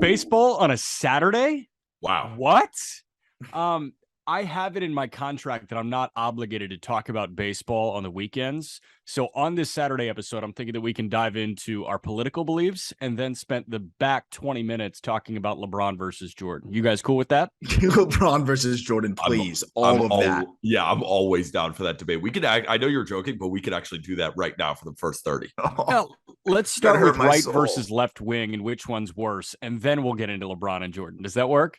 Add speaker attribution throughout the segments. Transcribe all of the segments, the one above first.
Speaker 1: baseball on a Saturday?
Speaker 2: Wow.
Speaker 1: What? I have it in my contract that I'm not obligated to talk about baseball on the weekends. So on this Saturday episode, I'm thinking that we can dive into our political beliefs and then spent the back 20 minutes talking about LeBron versus Jordan. You guys cool with that?
Speaker 3: LeBron versus Jordan, please. That.
Speaker 2: Yeah, I'm always down for that debate. We could. I know you're joking, but we could actually do that right now for the first 30.
Speaker 1: Now, let's start with right versus left wing and which one's worse, and then we'll get into LeBron and Jordan. Does that work?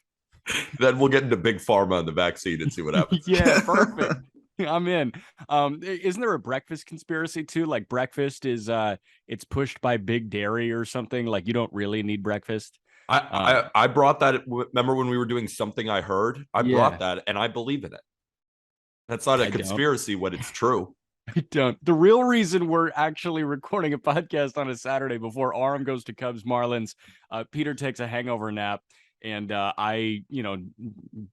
Speaker 2: Then we'll get into big pharma on the vaccine and see what happens.
Speaker 1: Yeah, perfect. I'm in. Isn't there a breakfast conspiracy too? Like breakfast is it's pushed by big dairy or something. Like you don't really need breakfast.
Speaker 2: I brought that. Remember when we were doing Something I Heard? I brought that and I believe in it. That's not a conspiracy when it's true.
Speaker 1: I don't. The real reason we're actually recording a podcast on a Saturday before Aram goes to Cubs Marlins, Peter takes a hangover nap. And I,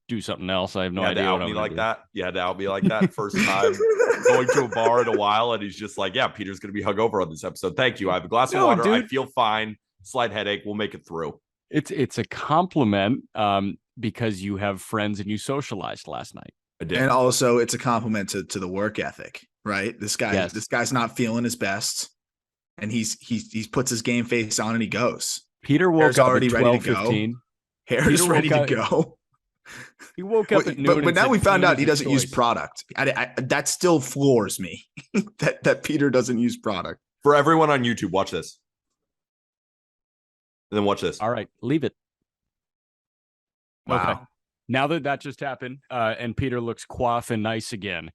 Speaker 1: do something else. I have no idea.
Speaker 2: What I'm like that. You had to out me like that first time going to a bar in a while, and he's just like, "Yeah, Peter's going to be hungover on this episode. Thank you. I have a glass of water. Dude. I feel fine. Slight headache. We'll make it through."
Speaker 1: It's a compliment because you have friends and you socialized last night.
Speaker 2: I did.
Speaker 3: And also, it's a compliment to the work ethic, right? This guy's not feeling his best, and he puts his game face on and he goes.
Speaker 1: Peter woke up already at 12:15.
Speaker 3: Hair's ready to go.
Speaker 1: He woke up at noon.
Speaker 3: But now we found out he doesn't use product. That still floors me that Peter doesn't use product.
Speaker 2: For everyone on YouTube, watch this. And then watch this.
Speaker 1: All right, leave it.
Speaker 3: Wow.
Speaker 1: Okay. Now that just happened, and Peter looks coiffed and nice again,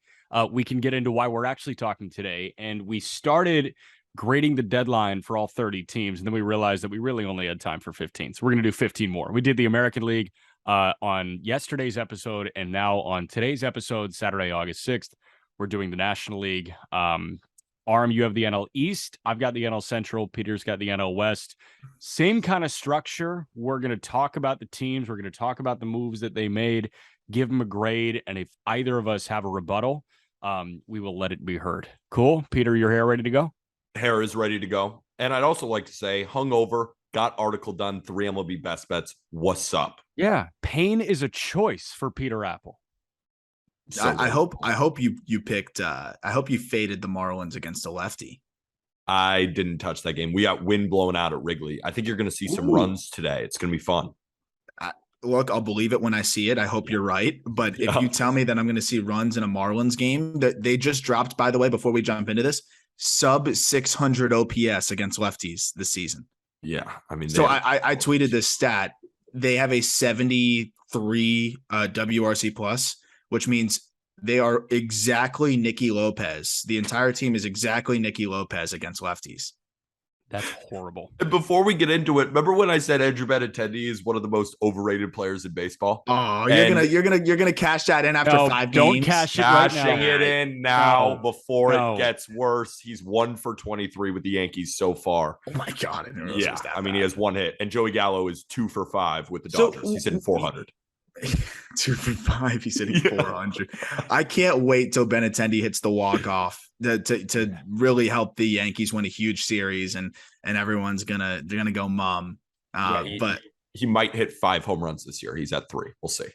Speaker 1: we can get into why we're actually talking today. And we started grading the deadline for all 30 teams, and then we realized that we really only had time for 15. So we're going to do 15 more. We did the American League on yesterday's episode, and now on today's episode, Saturday, August 6th, we're doing the National League. Aram, you have the NL East. I've got the NL Central. Peter's got the NL West. Same kind of structure. We're going to talk about the teams. We're going to talk about the moves that they made, give them a grade, and if either of us have a rebuttal, we will let it be heard. Cool? Peter, your hair ready to go?
Speaker 2: Hair is ready to go. And I'd also like to say, hungover, got article done, 3 MLB best bets. What's up?
Speaker 1: Yeah. Pain is a choice for Peter Apple.
Speaker 3: So I hope you picked I hope you faded the Marlins against a lefty.
Speaker 2: I didn't touch that game. We got wind blown out at Wrigley. I think you're going to see some runs today. It's going to be fun.
Speaker 3: Look, I'll believe it when I see it. I hope you're right. But if you tell me that I'm going to see runs in a Marlins game, that they just dropped, by the way, before we jump into this, sub 600 OPS against lefties this season.
Speaker 2: Yeah. I mean,
Speaker 3: so I tweeted this stat. They have a 73 WRC plus, which means they are exactly Nicky Lopez. The entire team is exactly Nicky Lopez against lefties.
Speaker 1: That's horrible.
Speaker 2: And before we get into it, remember when I said Andrew Benintendi is one of the most overrated players in baseball?
Speaker 3: Oh, you're gonna cash that in after 5 games.
Speaker 1: Don't cash it right now.
Speaker 2: Cashing it in now before it gets worse. He's 1 for 23 with the Yankees so far.
Speaker 3: Oh my God!
Speaker 2: I mean, he has 1 hit, and Joey Gallo is 2 for 5 with the Dodgers. He's hitting 400.
Speaker 3: 2 for 5. He's hitting 400. I can't wait till Benintendi hits the walk off to really help the Yankees win a huge series, and everyone's gonna go mum. But
Speaker 2: he might hit 5 home runs this year. He's at 3. We'll see.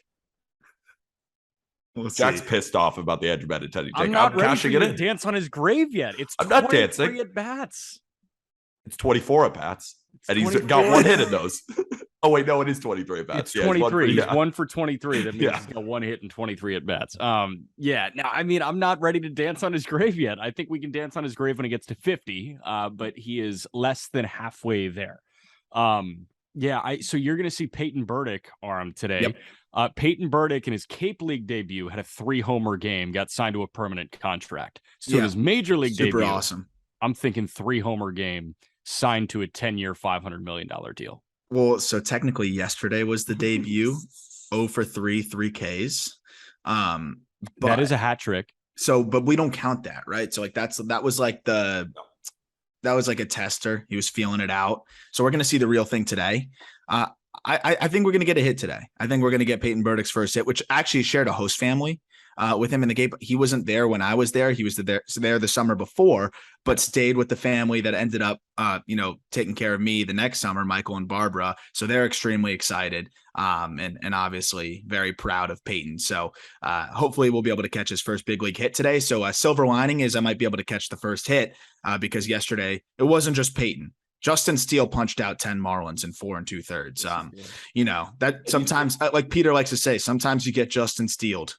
Speaker 2: Jack's pissed off about the Andrew Benintendi.
Speaker 1: I'm not ready for you to dance on his grave yet. I'm not dancing. At bats.
Speaker 2: It's 24 at bats, and he's got 1 hit in those. Oh, wait, no, it is 23 at bats.
Speaker 1: It's 23. He's 1 for 23. That means he's got 1 hit and 23 at bats. Now, I mean, I'm not ready to dance on his grave yet. I think we can dance on his grave when he gets to 50, but he is less than halfway there. So you're going to see Peyton Burdick arm today. Yep. Peyton Burdick in his Cape League debut had a 3-homer game, got signed to a permanent contract. So his major league debut,
Speaker 3: awesome.
Speaker 1: I'm thinking 3-homer game, signed to a 10-year, $500 million deal.
Speaker 3: Well, so technically yesterday was the debut, 0 for 3, 3 Ks.
Speaker 1: That is a hat trick.
Speaker 3: So, but we don't count that, right? So like that was like a tester. He was feeling it out. So we're going to see the real thing today. I think we're going to get a hit today. I think we're going to get Peyton Burdick's first hit, which actually shared a host family. with him in the game. He wasn't there when I was there. He was there the summer before, but stayed with the family that ended up, taking care of me the next summer, Michael and Barbara. So they're extremely excited, and obviously very proud of Peyton. So hopefully we'll be able to catch his first big league hit today. So a silver lining is I might be able to catch the first hit because yesterday it wasn't just Peyton. Justin Steele punched out 10 Marlins in 4 2/3. That sometimes, like Peter likes to say, sometimes you get Justin Steeled.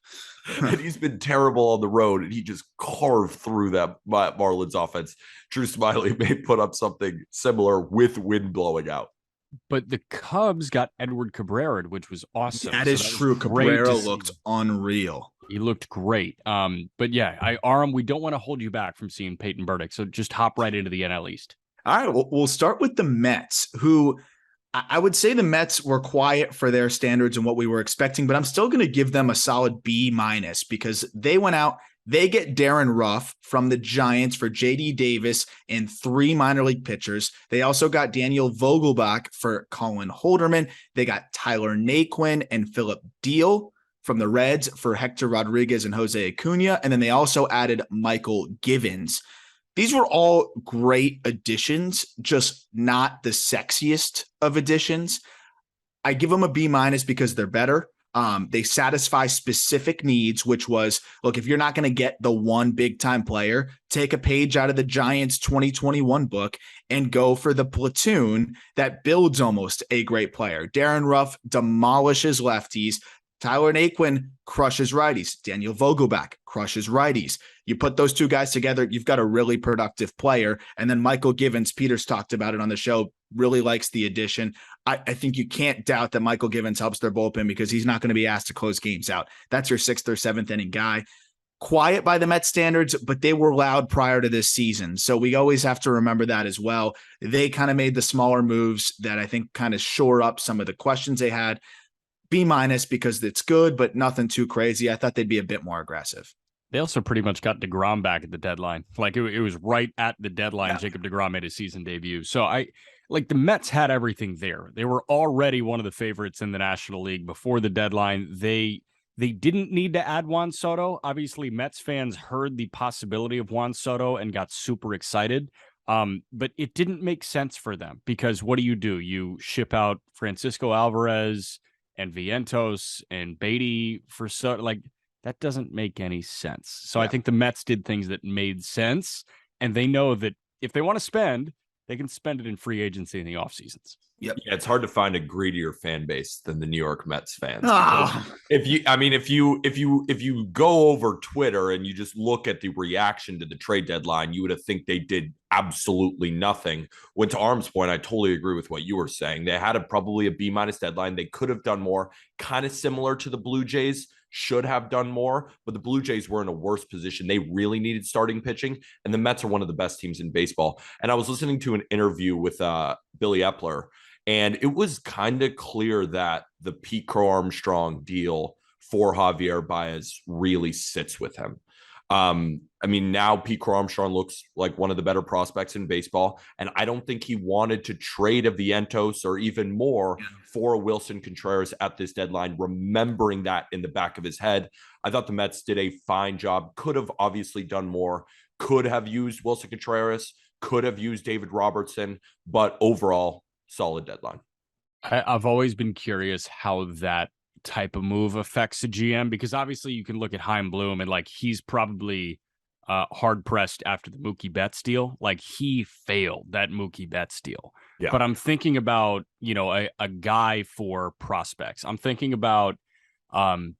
Speaker 2: And he's been terrible on the road, and he just carved through that Marlins offense. Drew Smiley may put up something similar with wind blowing out.
Speaker 1: But the Cubs got Edward Cabrera, which was awesome.
Speaker 3: That is true. Cabrera looked unreal.
Speaker 1: He looked great. But yeah, Aram, we don't want to hold you back from seeing Peyton Burdick, so just hop right into the NL East.
Speaker 3: All right, we'll start with the Mets, who I would say the Mets were quiet for their standards and what we were expecting, but I'm still going to give them a solid B- because they went out, they get Darren Ruff from the Giants for J.D. Davis and 3 minor league pitchers. They also got Daniel Vogelbach for Colin Holderman. They got Tyler Naquin and Philip Deal from the Reds for Hector Rodriguez and Jose Acuna. And then they also added Michael Givens. These were all great additions, just not the sexiest of additions. I give them a B- because they're better. They satisfy specific needs, which was, look, if you're not going to get the one big time player, take a page out of the Giants 2021 book and go for the platoon that builds almost a great player. Darren Ruff demolishes lefties. Tyler Naquin crushes righties. Daniel Vogelbach crushes righties. You put those two guys together, you've got a really productive player. And then Michael Givens, Peter's talked about it on the show, really likes the addition. I think you can't doubt that Michael Givens helps their bullpen because he's not going to be asked to close games out. That's your 6th or 7th inning guy. Quiet by the Mets standards, but they were loud prior to this season. So we always have to remember that as well. They kind of made the smaller moves that I think kind of shore up some of the questions they had. B- because it's good, but nothing too crazy. I thought they'd be a bit more aggressive.
Speaker 1: They also pretty much got DeGrom back at the deadline. Like it was right at the deadline. Yeah. Jacob DeGrom made his season debut. So the Mets had everything there. They were already one of the favorites in the National League before the deadline. They didn't need to add Juan Soto. Obviously, Mets fans heard the possibility of Juan Soto and got super excited. But it didn't make sense for them because what do? You ship out Francisco Alvarez and Vientos and Beatty for that doesn't make any sense. So yeah. I think the Mets did things that made sense, and they know that if they want to spend, they can spend it in free agency in the off seasons.
Speaker 2: Yep. Yeah, it's hard to find a greedier fan base than the New York Mets fans.
Speaker 3: Oh.
Speaker 2: If you go over Twitter and you just look at the reaction to the trade deadline, you would have think they did absolutely nothing. When to Aram's point, I totally agree with what you were saying. They had probably a B- deadline. They could have done more, kind of similar to the Blue Jays. Should have done more, but the Blue Jays were in a worse position. They really needed starting pitching, and the Mets are one of the best teams in baseball. And I was listening to an interview with Billy Epler, and it was kind of clear that the Pete Crow Armstrong deal for Javier Baez really sits with him. Now Pete Crow Armstrong looks like one of the better prospects in baseball, and I don't think he wanted to trade a Vientos or even more for Wilson Contreras at this deadline, remembering that in the back of his head. I thought the Mets did a fine job, could have obviously done more, could have used Wilson Contreras, could have used David Robertson, but overall, solid deadline.
Speaker 1: I've always been curious how that type of move affects a GM, because obviously you can look at Chaim Bloom and he's probably hard pressed after the Mookie Betts deal. He failed that Mookie Betts deal. Yeah. But I'm thinking about, a guy for prospects. I'm thinking about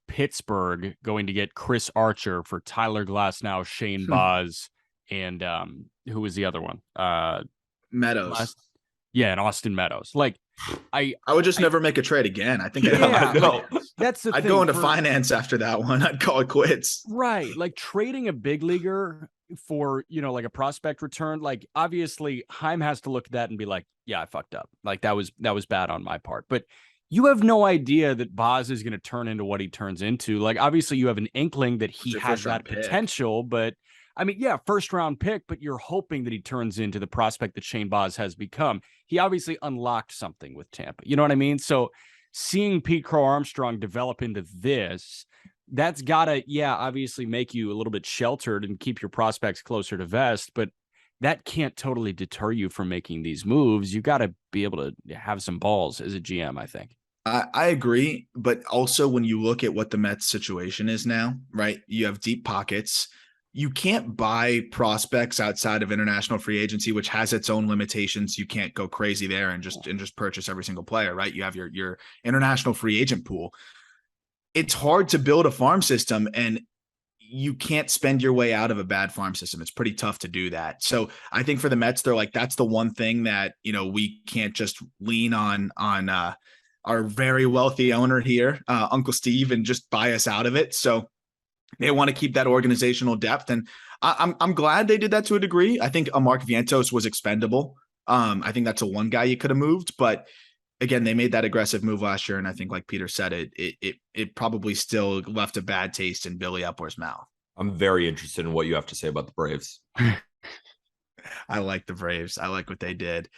Speaker 1: Pittsburgh going to get Chris Archer for Tyler Glasnow, Shane Baz, and who was the other one?
Speaker 3: Meadows.
Speaker 1: And Austin Meadows. I
Speaker 3: would just never make a trade again. I think
Speaker 1: that's the
Speaker 3: I'd
Speaker 1: thing.
Speaker 3: go into finance after that one. I'd call it quits.
Speaker 1: Right. Trading a big leaguer for, a prospect return. Obviously Chaim has to look at that and be like, yeah, I fucked up. That was bad on my part. But you have no idea that Baz is going to turn into what he turns into. Obviously you have an inkling that he has that potential, but first round pick, but you're hoping that he turns into the prospect that Shane Baz has become. He obviously unlocked something with Tampa. You know what I mean? So seeing Pete Crow Armstrong develop into this, that's gotta, obviously make you a little bit sheltered and keep your prospects closer to vest, but that can't totally deter you from making these moves. You got to be able to have some balls as a GM, I think.
Speaker 3: I agree, but also when you look at what the Mets situation is now, right? You have deep pockets. You can't buy prospects outside of international free agency, which has its own limitations. You can't go crazy there and just purchase every single player, right? You have your international free agent pool. It's hard to build a farm system, and you can't spend your way out of a bad farm system. It's pretty tough to do that. So I think for the Mets, they're like, that's the one thing that, we can't just lean on our very wealthy owner here, Uncle Steve, and just buy us out of it. So they want to keep that organizational depth. And I'm glad they did that to a degree. I think Mark Vientos was expendable. I think that's a one guy you could have moved, but again, they made that aggressive move last year. And I think, like Peter said, it probably still left a bad taste in Billy Epler's mouth.
Speaker 2: I'm very interested in what you have to say about the Braves.
Speaker 3: I like the Braves. I like what they did.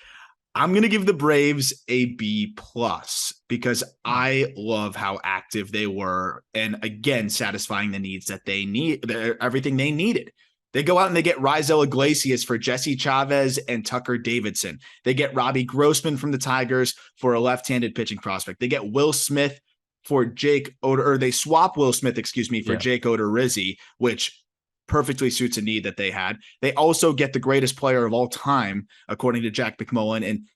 Speaker 3: I'm going to give the Braves a B+ because I love how active they were. And again, satisfying the needs that they need, everything they needed. They go out and they get Raisel Iglesias for Jesse Chavez and Tucker Davidson. They get Robbie Grossman from the Tigers for a left-handed pitching prospect. They get Will Smith for Jake Oder, or they swap Will Smith, for Jake Odorizzi, which perfectly suits a need that they had. They also get the greatest player of all time, according to Jack McMullen, and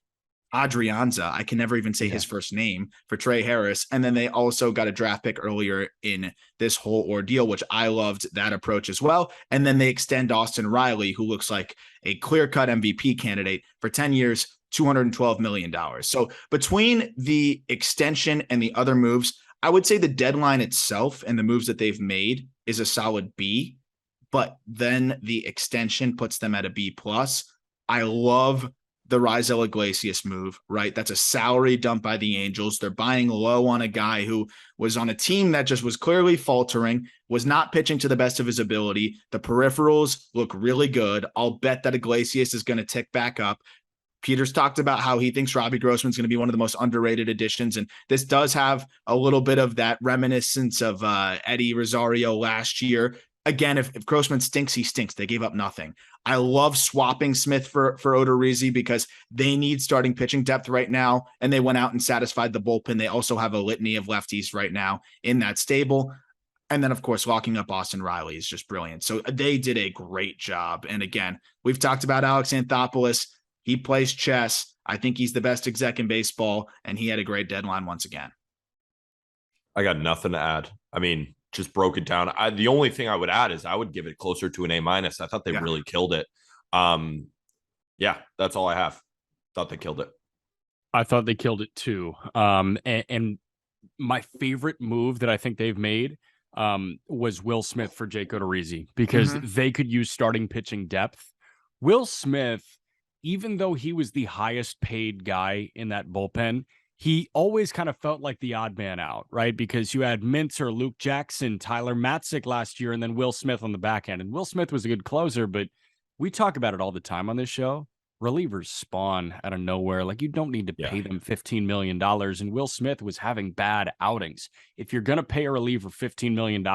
Speaker 3: Adrianza. I can never even say his first name, for Trey Harris. And then they also got a draft pick earlier in this whole ordeal, which I loved that approach as well. And then they extend Austin Riley, who looks like a clear-cut MVP candidate, for 10 years, $212 million. So between the extension and the other moves, I would say the deadline itself and the moves that they've made is a solid B, but then the extension puts them at a B+. I love the Raisel Iglesias move, right? That's a salary dump by the Angels. They're buying low on a guy who was on a team that just was clearly faltering, was not pitching to the best of his ability. The peripherals look really good. I'll bet that Iglesias is going to tick back up. Peter's talked about how he thinks Robbie Grossman's going to be one of the most underrated additions. And this does have a little bit of that reminiscence of Eddie Rosario last year. Again, if Grossman stinks, he stinks. They gave up nothing. I love swapping Smith for Odorizzi because they need starting pitching depth right now, and they went out and satisfied the bullpen. They also have a litany of lefties right now in that stable. And then, of course, locking up Austin Riley is just brilliant. So they did a great job. And again, we've talked about Alex Anthopoulos. He plays chess. I think he's the best exec in baseball, and he had a great deadline once again.
Speaker 2: I got nothing to add. I mean, just broke it down. The only thing I would add is I would give it closer to an A-. I thought they really killed it. Yeah, that's all I have. Thought they killed it.
Speaker 1: I thought they killed it too. And my favorite move that I think they've made was Will Smith for Jake Odorizzi, because they could use starting pitching depth. Will Smith, even though he was the highest paid guy in that bullpen, he always kind of felt like the odd man out, right? Because you had Minter, Luke Jackson, Tyler Matzik last year, and then Will Smith on the back end. And Will Smith was a good closer, but we talk about it all the time on this show. Relievers spawn out of nowhere. Like, you don't need to pay them $15 million. And Will Smith was having bad outings. If you're going to pay a reliever $15 million,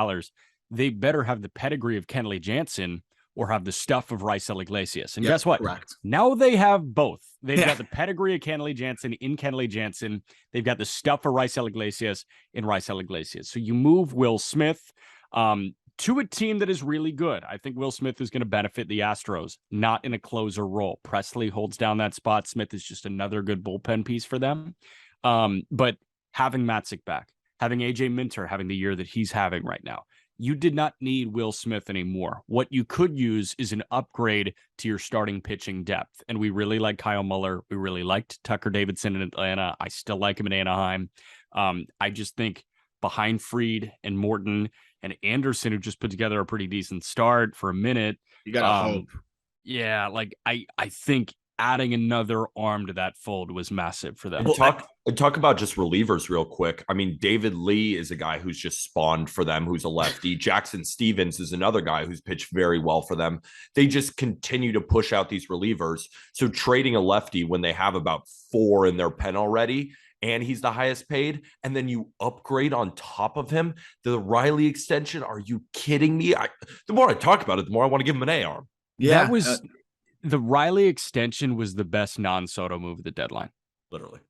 Speaker 1: they better have the pedigree of Kenley Jansen or have the stuff of Raisel Iglesias. And guess what?
Speaker 3: Correct.
Speaker 1: Now they have both. They've got the pedigree of Kenley Jansen in Kenley Jansen. They've got the stuff of Raisel Iglesias in Raisel Iglesias. So you move Will Smith to a team that is really good. I think Will Smith is going to benefit the Astros, not in a closer role. Presley holds down that spot. Smith is just another good bullpen piece for them. But having Matzik back, having AJ Minter having the year that he's having right now, you did not need Will Smith anymore. What you could use is an upgrade to your starting pitching depth. And we really like Kyle Muller. We really liked Tucker Davidson in Atlanta. I still like him in Anaheim. I just think behind Fried and Morton and Anderson, who just put together a pretty decent start for a minute.
Speaker 3: You got to hope.
Speaker 1: Yeah, like I think adding another arm to that fold was massive for them.
Speaker 2: Talk about just relievers real quick. I mean, David Lee is a guy who's just spawned for them, who's a lefty. Jackson Stevens is another guy who's pitched very well for them. They just continue to push out these relievers. So trading a lefty when they have about 4 in their pen already and he's the highest paid, and then you upgrade on top of him the Riley extension. Are you kidding me? The more I talk about it, the more I want to give him an A arm.
Speaker 3: Yeah,
Speaker 1: That was the Riley extension was the best non-Soto move of the deadline.
Speaker 2: Literally.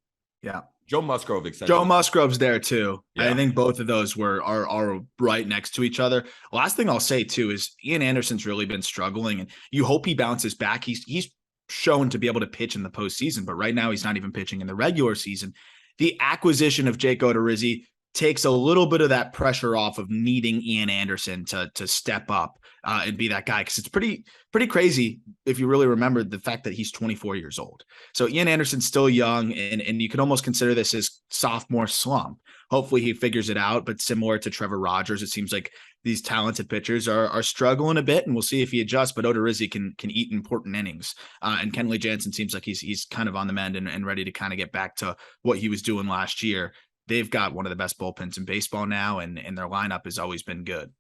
Speaker 3: Yeah.
Speaker 2: Joe Musgrove extension.
Speaker 3: Joe Musgrove's there too.
Speaker 2: Yeah.
Speaker 3: I think both of those are right next to each other. Last thing I'll say too is Ian Anderson's really been struggling, and you hope he bounces back. He's shown to be able to pitch in the postseason, but right now he's not even pitching in the regular season. The acquisition of Jake Odorizzi takes a little bit of that pressure off of needing Ian Anderson to step up and be that guy, because it's pretty crazy if you really remember the fact that he's 24 years old. So Ian Anderson's still young, and you can almost consider this his sophomore slump. Hopefully he figures it out, but similar to Trevor Rogers, it seems like these talented pitchers are struggling a bit, and we'll see if he adjusts. But Odorizzi can eat important innings, and Kenley Jansen seems like he's kind of on the mend and ready to kind of get back to what he was doing last year. They've got one of the best bullpens in baseball now, and their lineup has always been good.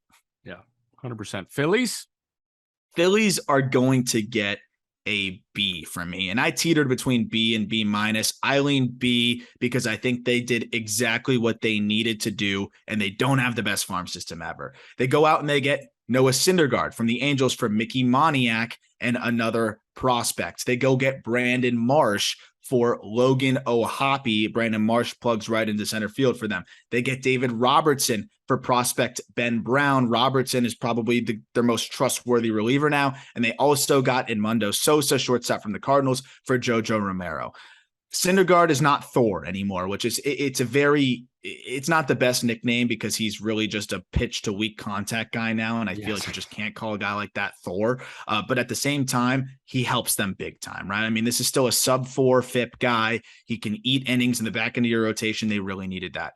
Speaker 1: Yeah, 100%. Phillies
Speaker 3: are going to get a B from me, and I teetered between B and B minus. I lean B because I think they did exactly what they needed to do, and they don't have the best farm system ever. They go out and they get Noah Syndergaard from the Angels for Mickey Moniak and another prospect. They go get Brandon Marsh for Logan O'Hoppe. Brandon Marsh plugs right into center field for them. They get David Robertson for prospect Ben Brown. Robertson is probably their most trustworthy reliever now. And they also got Edmundo Sosa, shortstop from the Cardinals, for Jojo Romero. Syndergaard is not Thor anymore, which is it's not the best nickname because he's really just a pitch to weak contact guy now. And I feel like you just can't call a guy like that Thor. But at the same time, he helps them big time, right? I mean, this is still a sub-4 FIP guy. He can eat innings in the back end of your rotation. They really needed that.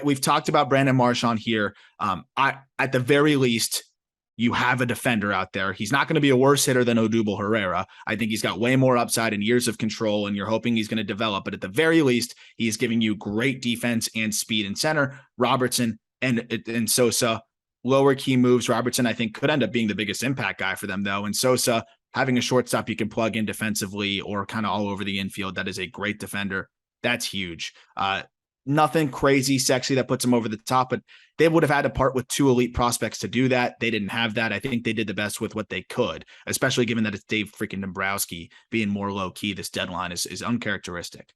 Speaker 3: We've talked about Brandon Marsh on here. At the very least, you have a defender out there. He's not going to be a worse hitter than Odubel Herrera. I think he's got way more upside and years of control, and you're hoping he's going to develop. But at the very least, he is giving you great defense and speed in center. Robertson and Sosa, lower key moves. Robertson, I think, could end up being the biggest impact guy for them, though. And Sosa, having a shortstop you can plug in defensively or kind of all over the infield, that is a great defender. That's huge. Nothing crazy, sexy that puts them over the top, but they would have had to part with 2 elite prospects to do that. They didn't have that. I think they did the best with what they could, especially given that it's Dave freaking Dombrowski. Being more low key this deadline is uncharacteristic.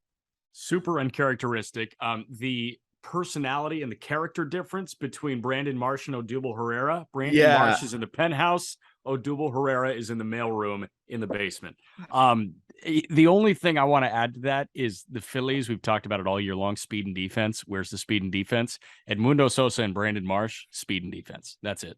Speaker 1: Super uncharacteristic. The personality and the character difference between Brandon Marsh and Odubel Herrera. Brandon Marsh is in the penthouse. Odubel Herrera is in the mailroom in the basement. The only thing I want to add to that is the Phillies. We've talked about it all year long. Speed and defense. Where's the speed and defense? Edmundo Sosa and Brandon Marsh. Speed and defense. That's it.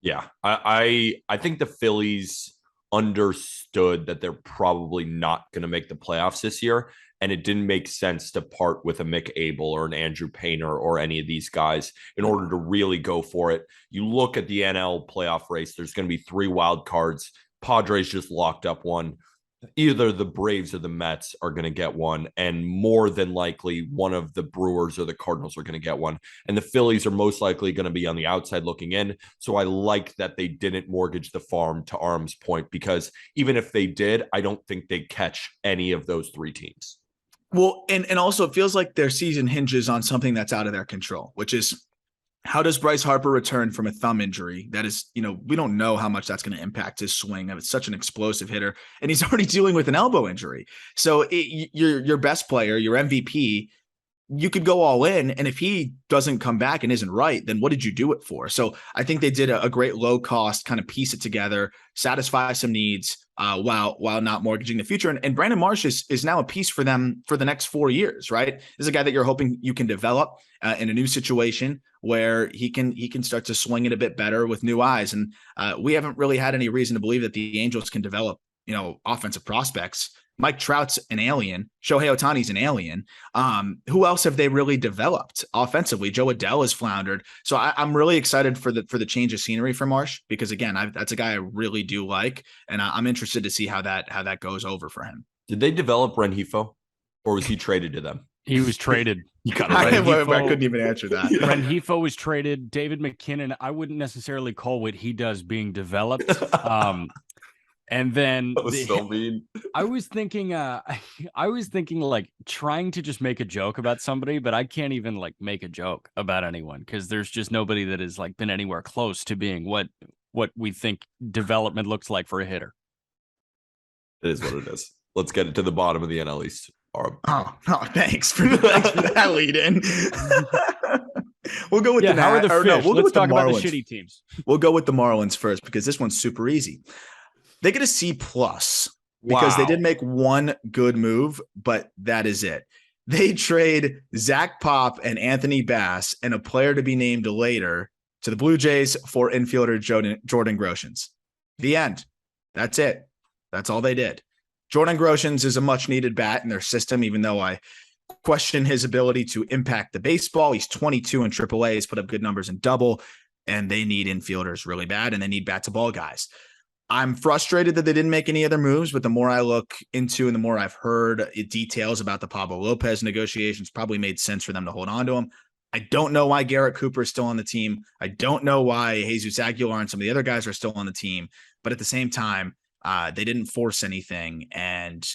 Speaker 2: Yeah, I think the Phillies understood that they're probably not going to make the playoffs this year, and it didn't make sense to part with a Mick Abel or an Andrew Painter or any of these guys in order to really go for it. You look at the NL playoff race, there's going to be 3 wild cards. Padres just locked up one. Either the Braves or the Mets are going to get one, and more than likely one of the Brewers or the Cardinals are going to get one. And the Phillies are most likely going to be on the outside looking in. So I like that they didn't mortgage the farm, to Aram's point, because even if they did, I don't think they'd catch any of those 3 teams.
Speaker 3: Well, and also it feels like their season hinges on something that's out of their control, which is, how does Bryce Harper return from a thumb injury? That is, we don't know how much that's going to impact his swing. It's such an explosive hitter, and he's already dealing with an elbow injury. So your best player, your MVP, you could go all in, and if he doesn't come back and isn't right, then what did you do it for? So I think they did a great low cost kind of piece it together, satisfy some needs while not mortgaging the future. And Brandon Marsh is now a piece for them for the next 4 years, right? This is a guy that you're hoping you can develop in a new situation where he can start to swing it a bit better with new eyes. And we haven't really had any reason to believe that the Angels can develop, offensive prospects. Mike Trout's an alien. Shohei Ohtani's an alien. Who else have they really developed offensively? Joe Adele has floundered. So I'm really excited for the change of scenery for Marsh, because again, that's a guy I really do like, and I'm interested to see how that goes over for him.
Speaker 2: Did they develop Rengifo, or was he traded to them?
Speaker 1: He was traded.
Speaker 3: I couldn't even answer that.
Speaker 1: Rengifo was traded. David McKinnon, I wouldn't necessarily call what he does being developed. And then
Speaker 2: That was so mean.
Speaker 1: I was thinking like trying to just make a joke about somebody, but I can't even like make a joke about anyone because there's just nobody that has like been anywhere close to being what we think development looks like for a hitter.
Speaker 2: It is what it is. Let's get it to the bottom of the NL East.
Speaker 3: Oh, thanks for that lead in. We'll go with the
Speaker 1: how are the fish?
Speaker 3: No, we'll
Speaker 1: Let's talk
Speaker 3: the
Speaker 1: about the
Speaker 3: Marlins.
Speaker 1: shitty teams.
Speaker 3: We'll go with the Marlins first because this one's super easy. They get a C+ because they did make one good move, but that is it. They trade Zach Pop and Anthony Bass and a player to be named later to the Blue Jays for infielder Jordan Groshans. The end. That's it. That's all they did. Jordan Groshans is a much needed bat in their system, even though I question his ability to impact the baseball. He's 22 in AAA. He's put up good numbers in double, and they need infielders really bad, and they need bat to ball guys. I'm frustrated that they didn't make any other moves, but the more I look into and the more I've heard details about the Pablo Lopez negotiations, probably made sense for them to hold on to him. I don't know why Garrett Cooper is still on the team. I don't know why Jesus Aguilar and some of the other guys are still on the team, but at the same time, they didn't force anything, and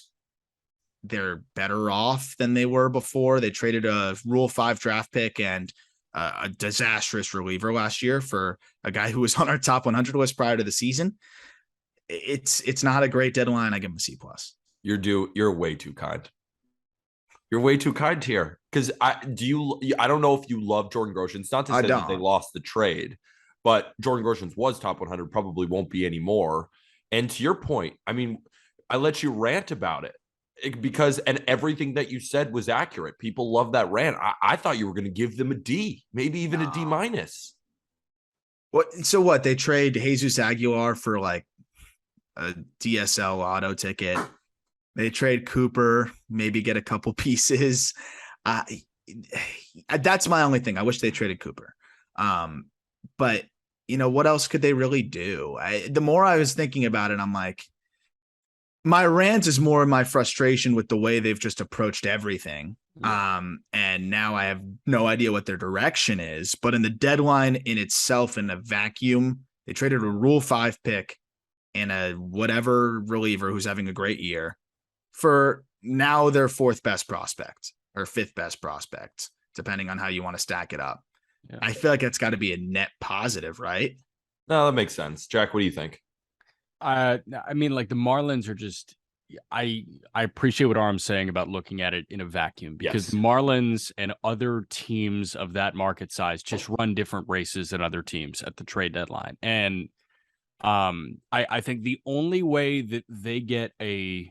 Speaker 3: they're better off than they were before. They traded a Rule 5 draft pick and a disastrous reliever last year for a guy who was on our top 100 list prior to the season. It's not a great deadline. I give him a C+.
Speaker 2: You're way too kind. You're way too kind here. Because I don't know if you love Jordan Groshans. Not to say that they lost the trade, but Jordan Groshans was top 100, probably won't be anymore. And to your point, I mean, I let you rant about it because everything that you said was accurate. People love that rant. I thought you were going to give them a D, maybe even a D-.
Speaker 3: What? So what? They trade Jesus Aguilar for like a DSL auto ticket. They trade Cooper, maybe get a couple pieces. That's my only thing. I wish they traded Cooper. But what else could they really do? The more I was thinking about it, I'm like, my rant is more of my frustration with the way they've just approached everything. And now I have no idea what their direction is. But in the deadline in itself, in a vacuum, they traded a Rule 5 pick and a whatever reliever who's having a great year for now their fourth best prospect or fifth best prospect, depending on how you want to stack it up. Yeah. I feel like that's got to be a net positive, right?
Speaker 2: No, that makes sense. Jack, what do you think?
Speaker 1: I mean, like the Marlins are just, I appreciate what Aram's saying about looking at it in a vacuum because the Marlins and other teams of that market size just run different races than other teams at the trade deadline. And I think the only way that they get a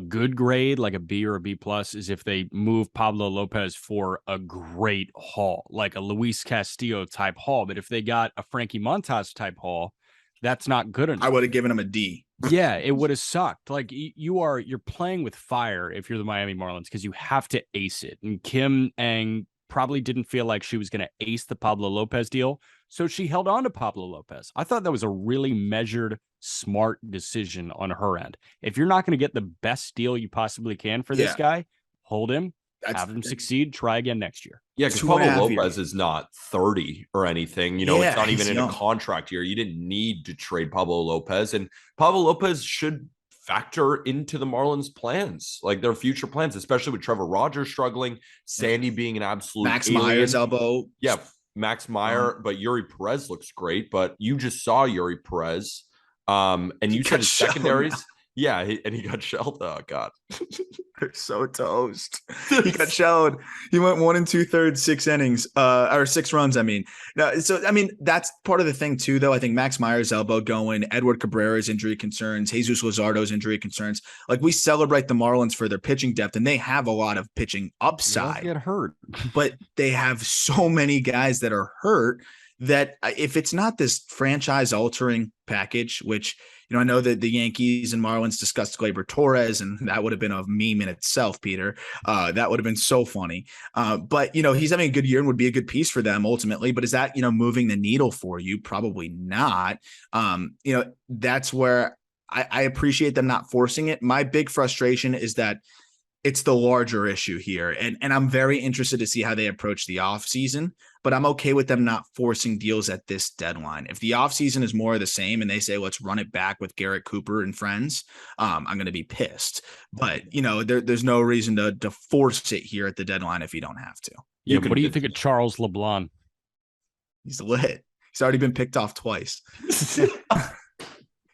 Speaker 1: good grade, like a B or a B+, is if they move Pablo Lopez for a great haul, like a Luis Castillo type haul. But if they got a Frankie Montas type haul, that's not good enough.
Speaker 3: I would have given him a D.
Speaker 1: Yeah, it would have sucked. Like you're playing with fire if you're the Miami Marlins because you have to ace it. And Kim Ng probably didn't feel like she was going to ace the Pablo Lopez deal, so she held on to Pablo Lopez. I thought that was a really measured, smart decision on her end. If you're not going to get the best deal you possibly can for this guy, hold him. Have him succeed. Try again next year.
Speaker 2: Yeah, because Pablo Lopez is not 30 or anything. It's not even in a contract year. You didn't need to trade Pablo Lopez. And Pablo Lopez should factor into the Marlins' plans, like their future plans, especially with Trevor Rogers struggling, Sandy being an absolute
Speaker 3: Max
Speaker 2: alien.
Speaker 3: Meyer's elbow.
Speaker 2: Yeah, Max Meyer, but Yuri Perez looks great. But you just saw Yuri Perez. And you said his secondaries. Yeah, he got shelled. Oh, God.
Speaker 3: They're so toast. He got shelled. He went 1 2/3, 6 innings, or 6 runs, I mean. No, so, I mean, that's part of the thing, too, though. I think Max Meyer's elbow going, Edward Cabrera's injury concerns, Jesus Luzardo's injury concerns. Like, we celebrate the Marlins for their pitching depth, and they have a lot of pitching upside.
Speaker 1: They get hurt.
Speaker 3: But they have so many guys that are hurt that if it's not this franchise-altering package, which – I know that the Yankees and Marlins discussed Gleyber Torres, and that would have been a meme in itself, Peter. That would have been so funny. But, he's having a good year and would be a good piece for them ultimately. But is that, moving the needle for you? Probably not. That's where I appreciate them not forcing it. My big frustration is that it's the larger issue here. And I'm very interested to see how they approach the offseason, but I'm okay with them not forcing deals at this deadline. If the offseason is more of the same and they say, let's run it back with Garrett Cooper and friends, I'm going to be pissed. But, there's no reason to force it here at the deadline if you don't have to.
Speaker 1: Yeah, what do you think of Charles LeBlanc?
Speaker 3: He's lit. He's already been picked off twice.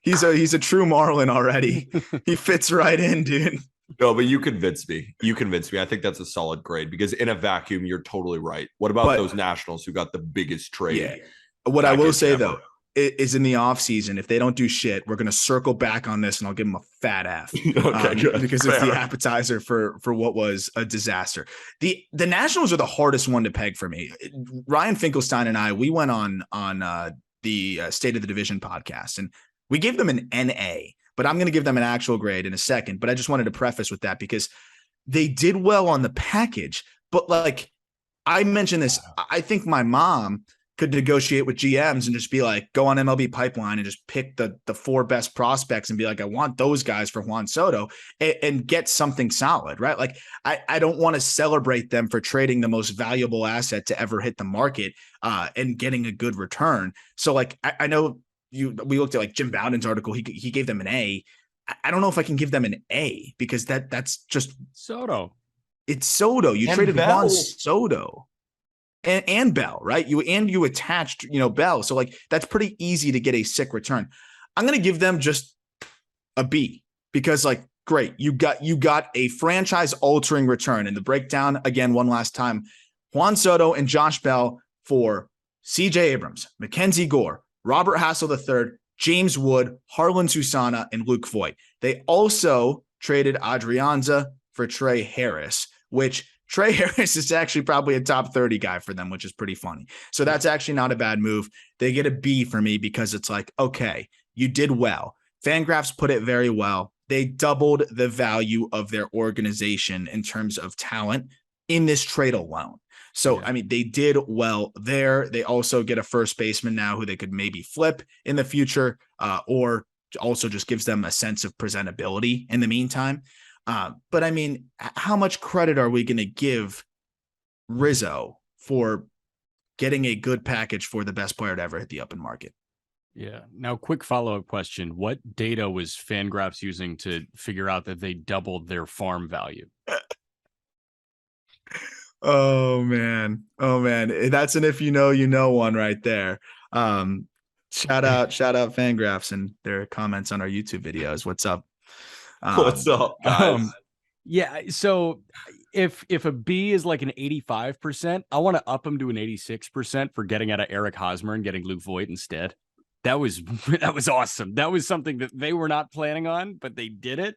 Speaker 3: He's a true Marlin already. He fits right in, dude.
Speaker 2: No, but you convinced me. I think that's a solid grade because in a vacuum, you're totally right. What about those Nationals who got the biggest trade?
Speaker 3: Yeah. What I will say, though, is in the offseason, if they don't do shit, we're going to circle back on this and I'll give them a fat F.
Speaker 2: Okay, good.
Speaker 3: Because it's the appetizer for what was a disaster. The Nationals are the hardest one to peg for me. Ryan Finkelstein and I, we went on the State of the Division podcast and we gave them an NA, but I'm going to give them an actual grade in a second. But I just wanted to preface with that because they did well on the package. But like I mentioned this, I think my mom could negotiate with GMs and just be like, go on MLB Pipeline and just pick the 4 best prospects and be like, I want those guys for Juan Soto and get something solid, right? Like I don't want to celebrate them for trading the most valuable asset to ever hit the market and getting a good return. So like, I know we looked at like Jim Bowden's article. He gave them an A. I don't know if I can give them an A because that's just
Speaker 1: Soto.
Speaker 3: It's Soto. You traded Juan Soto and Bell, right? You attached, Bell. So like that's pretty easy to get a sick return. I'm going to give them just a B because like, great. You got a franchise altering return. And the breakdown again, one last time, Juan Soto and Josh Bell for CJ Abrams, Mackenzie Gore, Robert Hassel III, James Wood, Harlan Susana, and Luke Voigt. They also traded Adrianza for Trey Harris, which Trey Harris is actually probably a top 30 guy for them, which is pretty funny. So that's actually not a bad move. They get a B for me because it's like, okay, you did well. Fangraphs put it very well. They doubled the value of their organization in terms of talent in this trade alone. So, I mean, they did well there. They also get a first baseman now who they could maybe flip in the future or also just gives them a sense of presentability in the meantime. But I mean, how much credit are we going to give Rizzo for getting a good package for the best player to ever hit the open market?
Speaker 1: Yeah. Now, quick follow-up question. What data was Fangraphs using to figure out that they doubled their farm value?
Speaker 3: Oh man. That's an if you know one right there. Shout out Fangraphs and their comments on our YouTube videos. What's up?
Speaker 2: What's up, guys?
Speaker 1: Yeah. So if a B is like an 85%, I want to up them to an 86% for getting out of Eric Hosmer and getting Luke Voigt instead. That was awesome. That was something that they were not planning on, but they did it.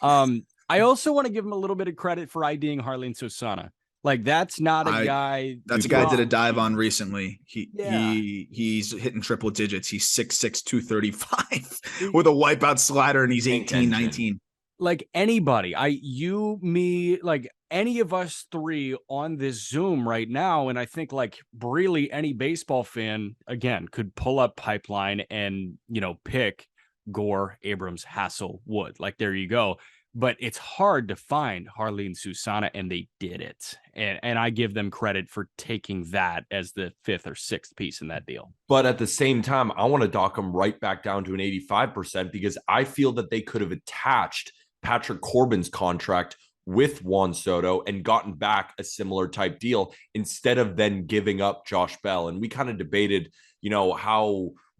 Speaker 1: I also want to give him a little bit of credit for IDing Harlan Susana. Like that's not a guy.
Speaker 3: That's a guy I did a dive on recently. He's hitting triple digits. He's 6'6", 235 with a wipeout slider, and he's 18, 19.
Speaker 1: Like anybody, you, me, like any of us three on this Zoom right now, and I think like really any baseball fan again could pull up Pipeline and pick Gore, Abrams, Hassel, Wood. Like there you go. But it's hard to find Harlan Susana, and they did it. And I give them credit for taking that as the 5th or 6th piece in that deal.
Speaker 2: But at the same time, I want to dock them right back down to an 85% because I feel that they could have attached Patrick Corbin's contract with Juan Soto and gotten back a similar type deal instead of then giving up Josh Bell. And we kind of debated,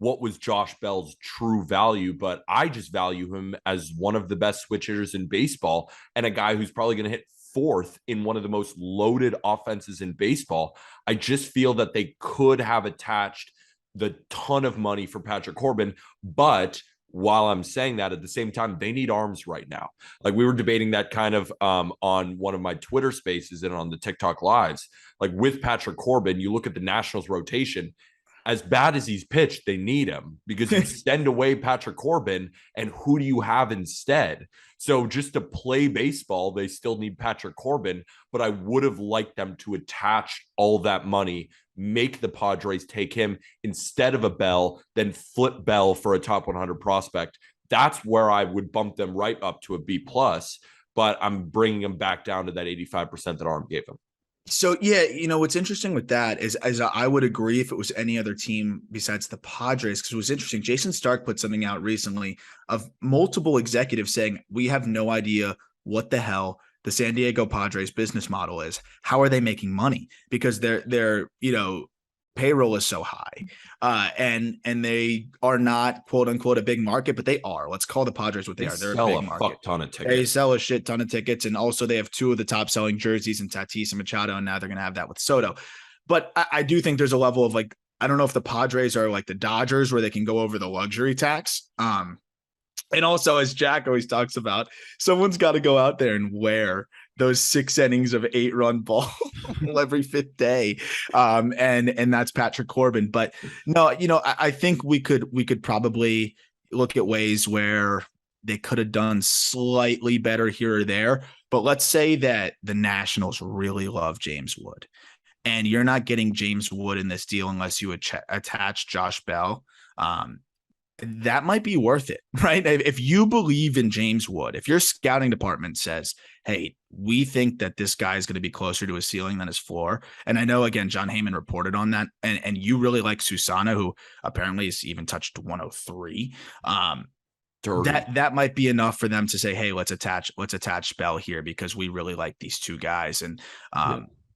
Speaker 2: what was Josh Bell's true value, but I just value him as one of the best switch hitters in baseball and a guy who's probably going to hit 4th in one of the most loaded offenses in baseball. I just feel that they could have attached the ton of money for Patrick Corbin, but while I'm saying that, at the same time, they need arms right now. Like we were debating that kind of on one of my Twitter spaces and on the TikTok lives. Like with Patrick Corbin, you look at the Nationals rotation, as bad as he's pitched, they need him because you send away Patrick Corbin and who do you have instead? So just to play baseball, they still need Patrick Corbin, but I would have liked them to attach all that money, make the Padres take him instead of a Bell, then flip Bell for a top 100 prospect. That's where I would bump them right up to a B+. but I'm bringing him back down to that 85% that Aram gave him.
Speaker 3: So yeah, what's interesting with that is I would agree if it was any other team besides the Padres, because it was interesting. Jason Stark put something out recently of multiple executives saying we have no idea what the hell the San Diego Padres business model is. How are they making money? Because their payroll is so high, and they are not quote unquote a big market, but they are. Let's call the Padres what they are. They're a big market.
Speaker 2: Fuck ton of tickets.
Speaker 3: They sell a shit ton of tickets, and also they have two of the top selling jerseys in Tatis and Machado, and now they're going to have that with Soto. But I do think there's a level of like, I don't know if the Padres are like the Dodgers where they can go over the luxury tax. And also, as Jack always talks about, someone's got to go out there and wear those 6 innings of 8-run ball every 5th day. And that's Patrick Corbin. But no, I think we could probably look at ways where they could have done slightly better here or there. But let's say that the Nationals really love James Wood, and you're not getting James Wood in this deal unless you attach Josh Bell. That might be worth it, right? If you believe in James Wood, if your scouting department says, hey, we think that this guy is going to be closer to his ceiling than his floor. And I know, again, John Heyman reported on that. And you really like Susana, who apparently has even touched 103. That might be enough for them to say, hey, let's attach Bell here because we really like these two guys. And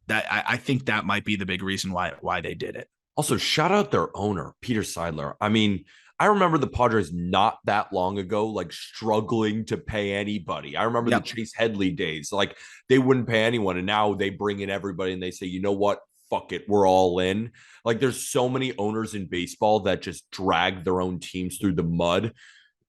Speaker 3: that I think that might be the big reason why they did it.
Speaker 2: Also, shout out their owner, Peter Seidler. I mean, I remember the Padres not that long ago, like struggling to pay anybody. I remember the Chase Headley days, like they wouldn't pay anyone. And now they bring in everybody and they say, you know what? Fuck it. We're all in. Like there's so many owners in baseball that just drag their own teams through the mud.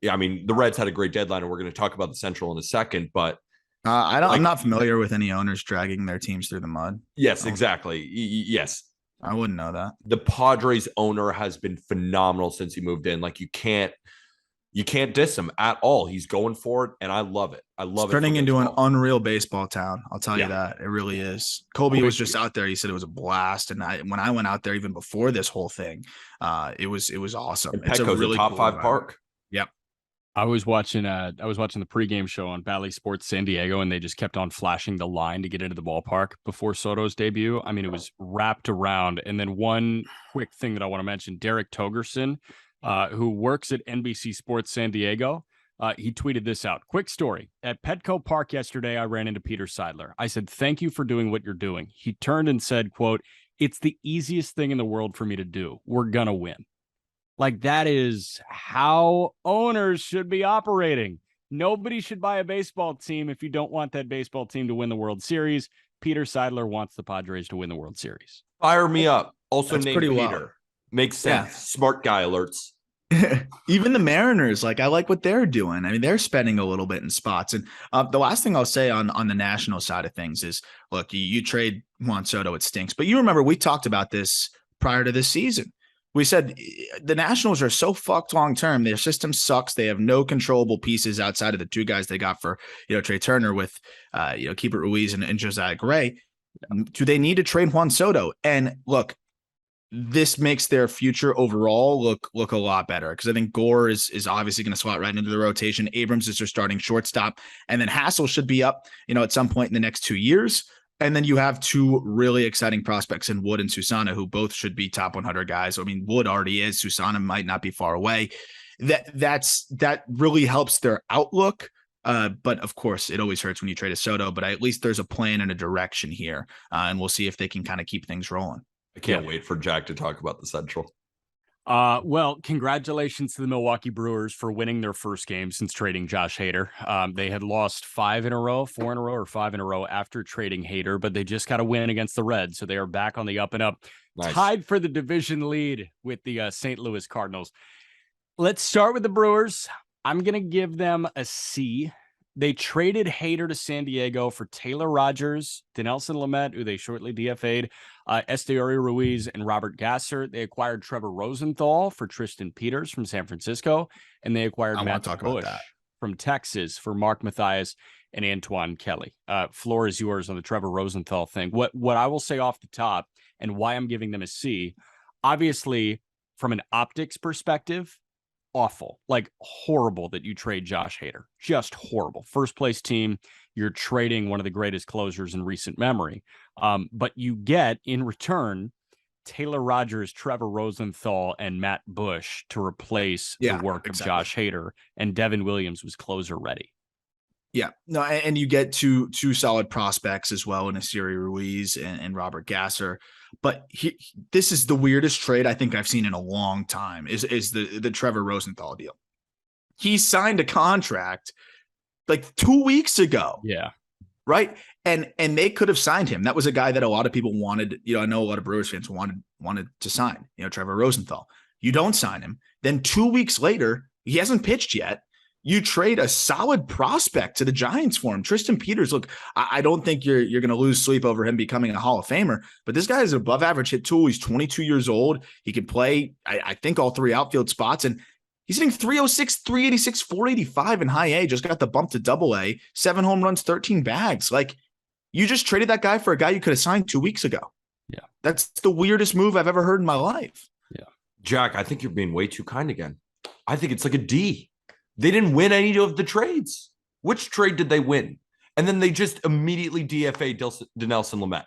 Speaker 2: Yeah. I mean, the Reds had a great deadline and we're going to talk about the Central in a second, but
Speaker 3: I'm not familiar with any owners dragging their teams through the mud.
Speaker 2: Yes, exactly. Yes.
Speaker 3: I wouldn't know that.
Speaker 2: The Padres owner has been phenomenal since he moved in. Like you can't diss him at all. He's going for it, and I love it. I love
Speaker 3: it. Turning into an unreal baseball town. I'll tell you that. It really is. Kobe was just out there. He said it was a blast. And when I went out there, even before this whole thing, it was awesome.
Speaker 2: And it's a really top cool 5 park.
Speaker 3: Yep.
Speaker 1: I was watching the pregame show on Bally Sports San Diego, and they just kept on flashing the line to get into the ballpark before Soto's debut. I mean, it was wrapped around. And then one quick thing that I want to mention, Derek Togerson, who works at NBC Sports San Diego, he tweeted this out. Quick story. At Petco Park yesterday, I ran into Peter Seidler. I said, thank you for doing what you're doing. He turned and said, quote, it's the easiest thing in the world for me to do. We're going to win. Like that is how owners should be operating. Nobody should buy a baseball team if you don't want that baseball team to win the World Series. Peter Seidler wants the Padres to win the World Series.
Speaker 2: Fire me up. Also
Speaker 3: named
Speaker 2: Peter.
Speaker 3: Wild.
Speaker 2: Makes sense. Yeah. Smart guy alerts.
Speaker 3: Even the Mariners, like I like what they're doing. I mean, they're spending a little bit in spots. And the last thing I'll say on the national side of things is, look, you trade Juan Soto, it stinks. But you remember we talked about this prior to this season. We said the Nationals are so fucked long term. Their system sucks. They have no controllable pieces outside of the 2 guys they got for Trey Turner with Keibert Ruiz and Josiah Gray. Do they need to trade Juan Soto? And look, this makes their future overall look a lot better because I think Gore is obviously going to slot right into the rotation. Abrams is their starting shortstop, and then Hassel should be up at some point in the next 2 years. And then you have 2 really exciting prospects in Wood and Susana, who both should be top 100 guys. I mean, Wood already is. Susana might not be far away. That really helps their outlook. But of course, it always hurts when you trade a Soto. But at least there's a plan and a direction here, and we'll see if they can kind of keep things rolling.
Speaker 2: I can't wait for Jack to talk about the Central.
Speaker 1: Well, congratulations to the Milwaukee Brewers for winning their first game since trading Josh Hader. They had lost 4 in a row after trading Hader, but they just got a win against the Reds. So they are back on the up and up, tied for the division lead with the St. Louis Cardinals. Let's start with the Brewers. I'm going to give them a C. They traded Hader to San Diego for Taylor Rogers, Dinelson Lamet, who they shortly DFA'd, Esteury Ruiz, and Robert Gasser. They acquired Trevor Rosenthal for Tristan Peters from San Francisco, and they acquired Matt Bush from Texas for Mark Mathias and Antoine Kelly. Floor is yours on the Trevor Rosenthal thing. What I will say off the top and why I'm giving them a C, obviously from an optics perspective, awful, like horrible that you trade Josh Hader. Just horrible. First place team you're trading one of the greatest closers in recent memory. But you get in return Taylor Rogers, Trevor Rosenthal, and Matt Bush to replace the work of Josh Hader, and Devin Williams was closer ready.
Speaker 3: Yeah, no, and you get two solid prospects as well in Asiri Ruiz and Robert Gasser. But this is the weirdest trade I think I've seen in a long time. Is the Trevor Rosenthal deal? He signed a contract like 2 weeks ago.
Speaker 1: Yeah.
Speaker 3: Right. And they could have signed him. That was a guy that a lot of people wanted. I know a lot of Brewers fans wanted to sign, Trevor Rosenthal. You don't sign him. Then 2 weeks later, he hasn't pitched yet. You trade a solid prospect to the Giants for him. Tristan Peters, look, I don't think you're going to lose sleep over him becoming a Hall of Famer, but this guy is an above average hit tool. He's 22 years old. He can play, I think, all three outfield spots. And he's hitting 306, 386, 485 in high A, just got the bump to double A, 7 home runs, 13 bags. Like, you just traded that guy for a guy you could have signed 2 weeks ago.
Speaker 1: Yeah.
Speaker 3: That's the weirdest move I've ever heard in my life.
Speaker 1: Yeah.
Speaker 2: Jack, I think you're being way too kind again. I think it's like a D. They didn't win any of the trades. Which trade did they win? And then they just immediately DFA Dinelson Lamet.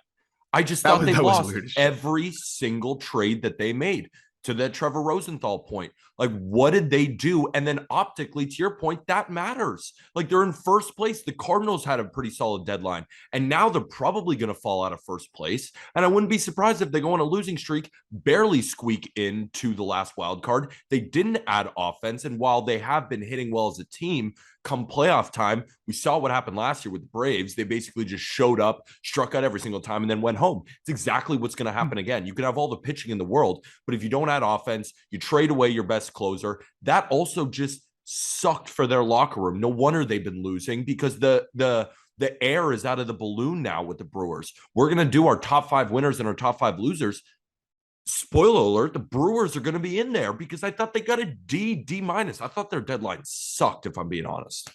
Speaker 2: I just thought they lost every single trade that they made. To that Trevor Rosenthal point, like, what did they do? And then optically, to your point, that matters. Like, they're in first place. The Cardinals had a pretty solid deadline, and now they're probably going to fall out of first place. And I wouldn't be surprised if they go on a losing streak, barely squeak into the last wild card. They didn't add offense, and while they have been hitting well as a team, come playoff time, we saw what happened last year with the Braves. They basically just showed up, struck out every single time, and then went home. It's exactly what's going to happen again. You can have all the pitching in the world, but if you don't add offense, you trade away your best closer. That also just sucked for their locker room. No wonder they've been losing, because the air is out of the balloon now with the Brewers. We're going to do our top 5 winners and our top 5 losers. Spoiler alert, the Brewers are going to be in there, because I thought they got a D minus. I thought their deadline sucked, if I'm being honest.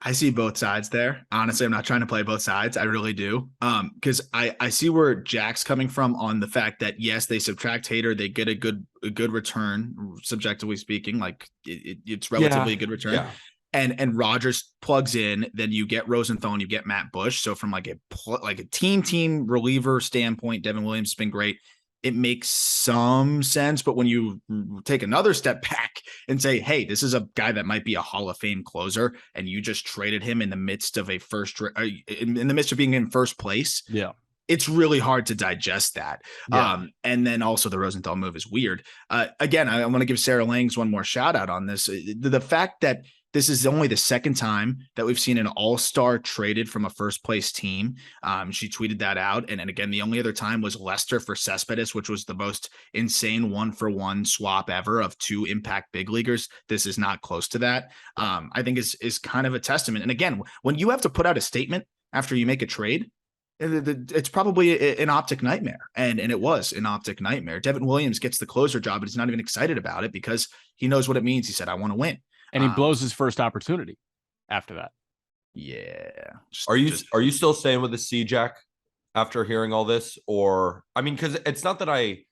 Speaker 3: I see both sides there. Honestly, I'm not trying to play both sides. I really do. Because I see where Jack's coming from on the fact that, yes, they subtract Hader, they get a good return, subjectively speaking. Like, it's relatively a good return. Yeah. And Rogers plugs in, then you get Rosenthal and you get Matt Bush. So from like a team reliever standpoint, Devin Williams has been great. It makes some sense, but when you take another step back and say, hey, this is a guy that might be a Hall of Fame closer, and you just traded him in the midst of in the midst of being in first place.
Speaker 1: Yeah.
Speaker 3: It's really hard to digest that. Yeah. And then also the Rosenthal move is weird. Again, I want to give Sarah Langs one more shout out on this. The fact that this is only the second time that we've seen an all-star traded from a first-place team. She tweeted that out. And again, the only other time was Lester for Cespedes, which was the most insane one-for-one swap ever of 2 impact big leaguers. This is not close to that. I think is kind of a testament. And again, when you have to put out a statement after you make a trade, it's probably an optic nightmare. And it was an optic nightmare. Devin Williams gets the closer job, but he's not even excited about it because he knows what it means. He said, I want to win.
Speaker 1: And he blows his first opportunity after that.
Speaker 3: Yeah.
Speaker 2: Are you still staying with the C, Jack, after hearing all this? Or, I mean, because it's not that I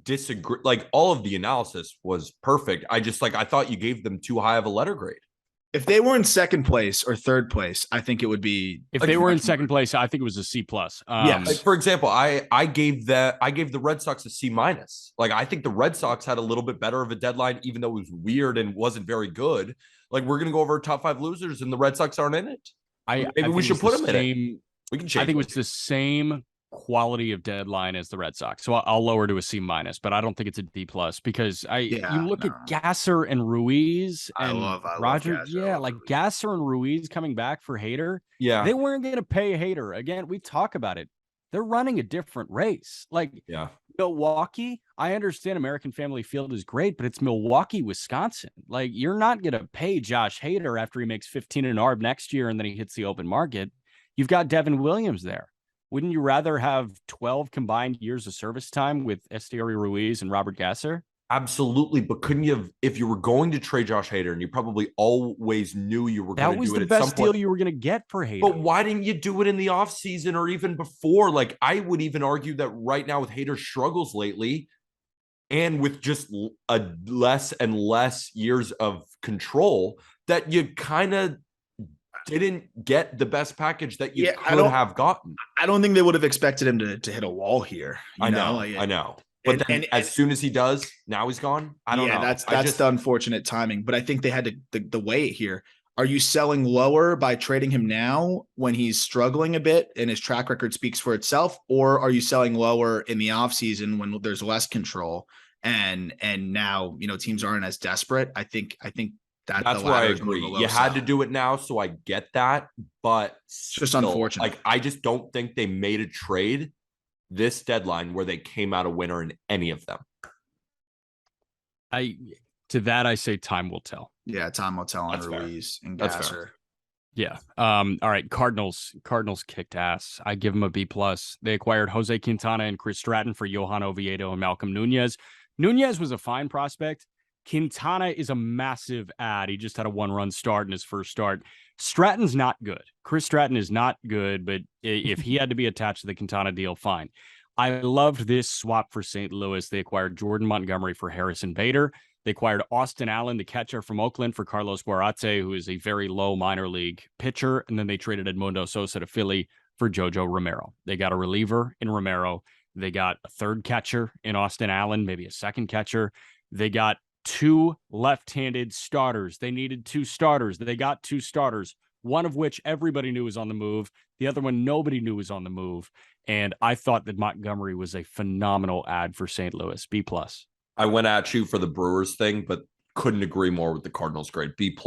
Speaker 2: disagree. Like, all of the analysis was perfect. I thought you gave them too high of a letter grade.
Speaker 3: If they were in second place or third place, I think it would be.
Speaker 1: If they were in second place, I think it was a C plus.
Speaker 3: Yes.
Speaker 2: Like, for example, I gave the Red Sox a C minus. Like, I think the Red Sox had a little bit better of a deadline, even though it was weird and wasn't very good. Like, we're gonna go over our top 5 losers, and the Red Sox aren't in it. Maybe we should put them in it. We can change.
Speaker 1: I think it was the same quality of deadline as the Red Sox, so I'll lower to a C minus, but I don't think it's a D plus, because you look at Gasser and Ruiz and Roger. Yeah, like Gasser and Ruiz coming back for Hader.
Speaker 2: Yeah,
Speaker 1: they weren't going to pay Hader again. We talk about it. They're running a different race. Like, Milwaukee, I understand American Family Field is great, but it's Milwaukee, Wisconsin. Like, you're not going to pay Josh Hader after he makes 15 an ARB next year and then he hits the open market. You've got Devin Williams there. Wouldn't you rather have 12 combined years of service time with Esteury Ruiz and Robert Gasser?
Speaker 2: Absolutely, but couldn't you have, if you were going to trade Josh Hader, and you probably always knew you were going to do it at some point? That was the best deal
Speaker 1: you were going to get for Hader.
Speaker 2: But why didn't you do it in the offseason or even before? Like, I would even argue that right now with Hader's struggles lately, and with just a less and less years of control, that you kind of didn't get the best package that you
Speaker 3: Yeah,
Speaker 2: could have gotten.
Speaker 3: I don't think they would have expected him to hit a wall here.
Speaker 2: I know. But then as soon as he does, now he's gone. I don't know.
Speaker 3: That's the unfortunate timing. But I think they had to weigh it here. Are you selling lower by trading him now when he's struggling a bit and his track record speaks for itself? Or are you selling lower in the offseason when there's less control and now, teams aren't as desperate? I think that's
Speaker 2: where I agree. You had to do it now, so I get that, but
Speaker 3: it's just unfortunate.
Speaker 2: Like, I just don't think they made a trade this deadline where they came out a winner in any of them.
Speaker 1: To that I say time will tell.
Speaker 3: Yeah, time will tell on Ruiz and Gasser.
Speaker 1: Yeah. All right. Cardinals kicked ass. I give them a B+. They acquired Jose Quintana and Chris Stratton for Johan Oviedo and Malcolm Nunez. Nunez was a fine prospect. Quintana is a massive ad. He just had a 1-run start in his first start. Stratton's not good. Chris Stratton is not good, but if he had to be attached to the Quintana deal, fine. I loved this swap for St. Louis. They acquired Jordan Montgomery for Harrison Bader. They acquired Austin Allen, the catcher from Oakland, for Carlos Guarate, who is a very low minor league pitcher. And then they traded Edmundo Sosa to Philly for Jojo Romero. They got a reliever in Romero. They got a third catcher in Austin Allen, maybe a second catcher. They got 2 left-handed starters. They needed 2 starters. They got 2 starters, one of which everybody knew was on the move. The other one, nobody knew was on the move. And I thought that Montgomery was a phenomenal ad for St. Louis. B+.
Speaker 2: I went at you for the Brewers thing, but couldn't agree more with the Cardinals grade. B+,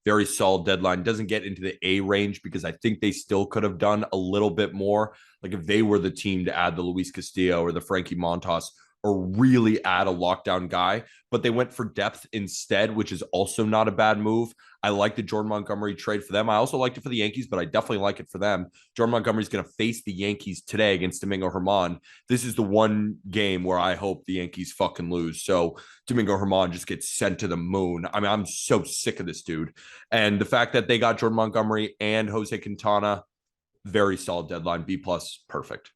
Speaker 2: very solid deadline. Doesn't get into the A range because I think they still could have done a little bit more. Like if they were the team to add the Luis Castillo or the Frankie Montas or really add a lockdown guy, but they went for depth instead, which is also not a bad move. I like the Jordan Montgomery trade for them. I also liked it for the Yankees, but I definitely like it for them. Jordan Montgomery's going to face the Yankees today against Domingo Germán. This is the one game where I hope the Yankees fucking lose. So Domingo Germán just gets sent to the moon. I mean, I'm so sick of this dude. And the fact that they got Jordan Montgomery and Jose Quintana, very solid deadline. B+, perfect.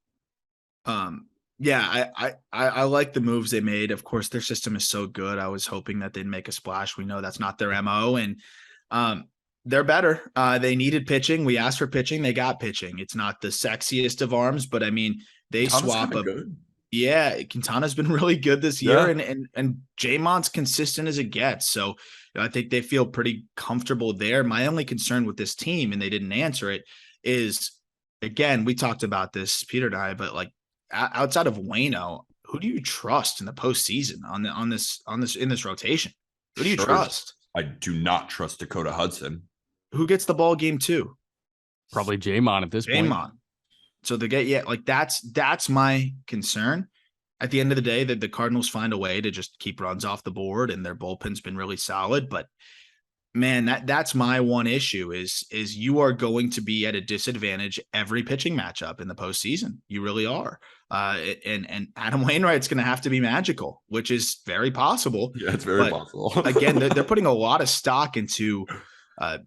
Speaker 3: Yeah, I like the moves they made. Of course, their system is so good. I was hoping that they'd make a splash. We know that's not their MO, and they're better. They needed pitching. We asked for pitching. They got pitching. It's not the sexiest of arms, but I mean, they swap up. Yeah, Quintana's been really good this year, and J-Mont's consistent as it gets. So I think they feel pretty comfortable there. My only concern with this team, and they didn't answer it, is again, we talked about this, Peter and I, but like, outside of Waino, who do you trust in the postseason in this rotation? Who do you trust?
Speaker 2: I do not trust Dakota Hudson.
Speaker 3: Who gets the ball game 2?
Speaker 1: Probably J-Mon at this point.
Speaker 3: So they get that's my concern. At the end of the day, that the Cardinals find a way to just keep runs off the board, and their bullpen's been really solid. But man, that's my one issue is you are going to be at a disadvantage every pitching matchup in the postseason. You really are. And Adam Wainwright's going to have to be magical, which is very possible.
Speaker 2: Yeah, it's very possible.
Speaker 3: Again, they're putting a lot of stock into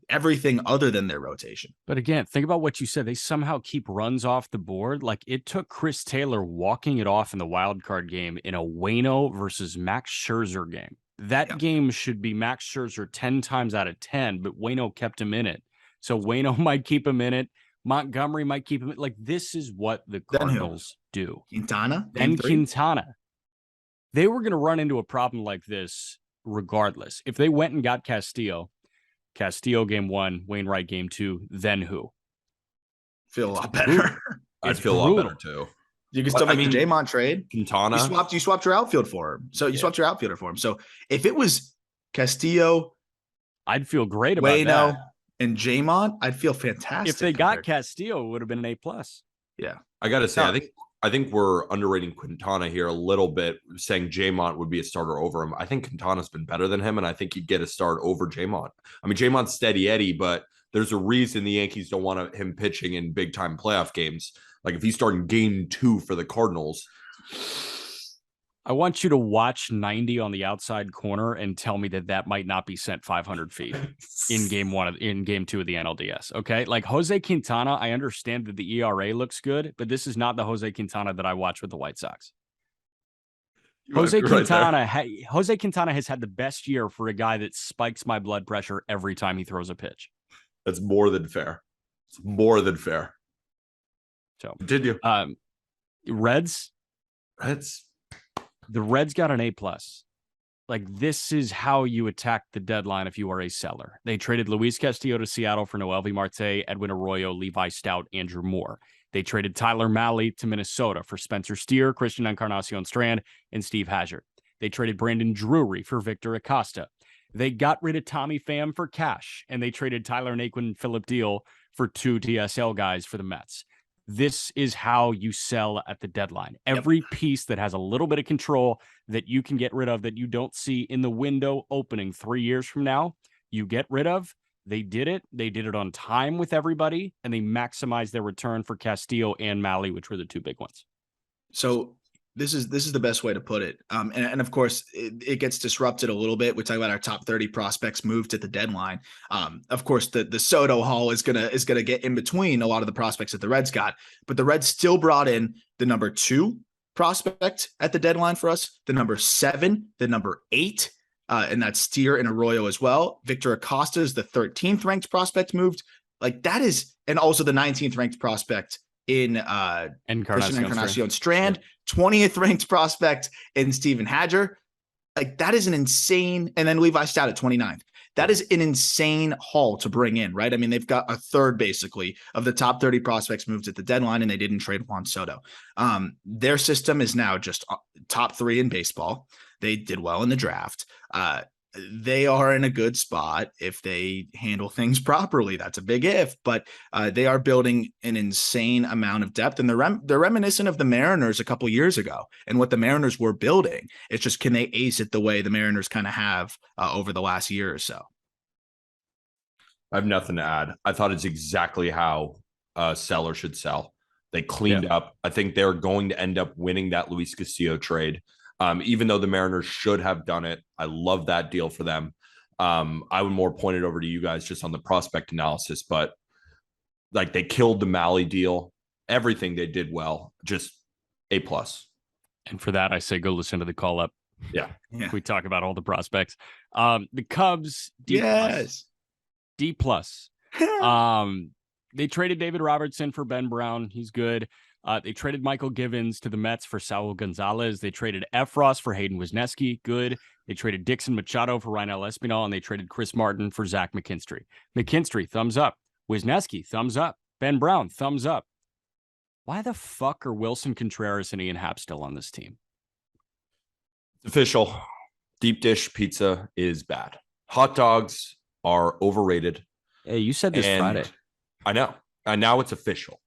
Speaker 3: everything other than their rotation.
Speaker 1: But again, think about what you said. They somehow keep runs off the board. Like it took Chris Taylor walking it off in the wild card game in a Waino versus Max Scherzer game. That game should be Max Scherzer 10 times out of 10, but Waino kept him in it. So Waino might keep him in it. Montgomery might keep him in. Like, this is what the Cardinals do.
Speaker 3: Quintana?
Speaker 1: And Quintana. They were going to run into a problem like this regardless. If they went and got Castillo game 1, Wainwright game 2, then who?
Speaker 3: Feel a lot better.
Speaker 2: I'd feel a lot better too.
Speaker 3: You can still make the J-Mon trade.
Speaker 2: Quintana.
Speaker 3: You swapped your outfield for him. So you swapped your outfielder for him. So if it was Castillo,
Speaker 1: I'd feel great about
Speaker 3: Waino,
Speaker 1: that.
Speaker 3: And J-Mon, I'd feel fantastic.
Speaker 1: If they got Castillo, it would have been an A+.
Speaker 3: Yeah.
Speaker 2: I got to say, I think we're underrating Quintana here a little bit, saying J-Mont would be a starter over him. I think Quintana's been better than him, and I think he'd get a start over J-Mont. I mean, J-Mont's steady Eddie, but there's a reason the Yankees don't want him pitching in big-time playoff games. Like if he's starting game 2 for the Cardinals.
Speaker 1: I want you to watch 90 on the outside corner and tell me that might not be sent 500 feet in game 2 of the NLDS. Okay. Like Jose Quintana, I understand that the ERA looks good, but this is not the Jose Quintana that I watch with the White Sox. Jose Quintana has had the best year for a guy that spikes my blood pressure every time he throws a pitch.
Speaker 2: That's more than fair. It's more than fair.
Speaker 1: So
Speaker 2: Continue.
Speaker 1: Reds.
Speaker 2: Reds.
Speaker 1: The Reds got an A+. Like, this is how you attack the deadline if you are a seller. They traded Luis Castillo to Seattle for Noelvi Marte, Edwin Arroyo, Levi Stout, Andrew Moore. They traded Tyler Malley to Minnesota for Spencer Steer, Christian Encarnacion Strand, and Steve Hazard. They traded Brandon Drury for Victor Acosta. They got rid of Tommy Pham for cash, and they traded Tyler Naquin and Philip Deal for 2 DSL guys for the Mets. This is how you sell at the deadline. Every piece that has a little bit of control that you can get rid of, that you don't see in the window opening 3 years from now, you get rid of. They did it. They did it on time with everybody, and they maximized their return for Castillo and Malley, which were the 2 big ones.
Speaker 3: So this is the best way to put it. And of course, it gets disrupted a little bit. We talk about our top 30 prospects moved at the deadline. Of course, the Soto haul is gonna get in between a lot of the prospects that the Reds got, but the Reds still brought in the number 2 prospect at the deadline for us, the number 7, the number 8, and that's Steer and Arroyo as well. Victor Acosta is the 13th ranked prospect moved. Like, that is, and also the 19th ranked prospect in Christian Encarnacion Strand, 20th ranked prospect in Steven Hadger. Like, that is an insane, and then Levi Stout at 29th. That is an insane haul to bring in, right? I mean, they've got a third basically of the top 30 prospects moved at the deadline, and they didn't trade Juan Soto. Their system is now just top 3 in baseball. They did well in the draft. They are in a good spot if they handle things properly. That's a big if, but they are building an insane amount of depth, and they're reminiscent of the Mariners a couple years ago and what the Mariners were building. It's just, can they ace it the way the Mariners kind of have over the last year or so?
Speaker 2: I have nothing to add. I thought it's exactly how a seller should sell. They cleaned up. I think they're going to end up winning that Luis Castillo trade. Even though the Mariners should have done it, I love that deal for them. I would more point it over to you guys just on the prospect analysis, but like, they killed the Malley deal. Everything they did well, just A+.
Speaker 1: And for that, I say go listen to the call up.
Speaker 2: Yeah.
Speaker 1: We talk about all the prospects. The Cubs, D+. D+. They traded David Robertson for Ben Brown. He's good. They traded Michael Givens to the Mets for Saul Gonzalez. They traded Efros for Hayden Wisniewski. Good. They traded Dixon Machado for Reinel Espinal, and they traded Chris Martin for Zach McKinstry. McKinstry, thumbs up. Wisniewski, thumbs up. Ben Brown, thumbs up. Why the fuck are Wilson Contreras and Ian Happ still on this team?
Speaker 2: Official. Deep dish pizza is bad. Hot dogs are overrated.
Speaker 1: Hey, you said this Friday.
Speaker 2: I know. And now it's official.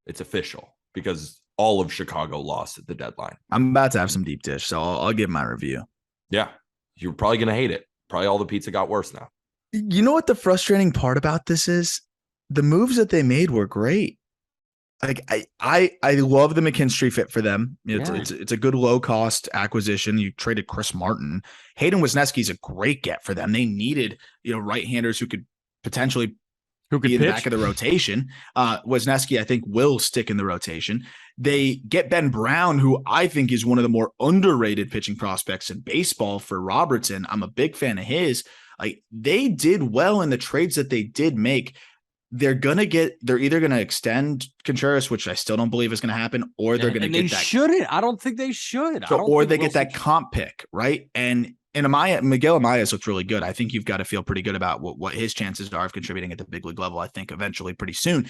Speaker 2: It's official because all of Chicago lost at the deadline.
Speaker 3: I'm about to have some deep dish, so I'll give my review.
Speaker 2: Yeah. You're probably going to hate it. Probably all the pizza got worse now.
Speaker 3: You know what the frustrating part about this is? The moves that they made were great. Like, I love the McKinstry fit for them. It's a good low cost acquisition. You traded Chris Martin. Hayden Wisniewski is a great get for them. They needed, right-handers who could potentially be in the back of the rotation. Wisniewski, I think, will stick in the rotation. They get Ben Brown, who I think is one of the more underrated pitching prospects in baseball for Robertson. I'm a big fan of his. Like, they did well in the trades that they did make. They're either going to extend Contreras, which I still don't believe is going to happen, or they're going to get that. They
Speaker 1: shouldn't. I don't think they should.
Speaker 3: Or they get that comp pick, right? And Miguel Amaya looks really good. I think you've got to feel pretty good about what his chances are of contributing at the big league level. I think eventually pretty soon.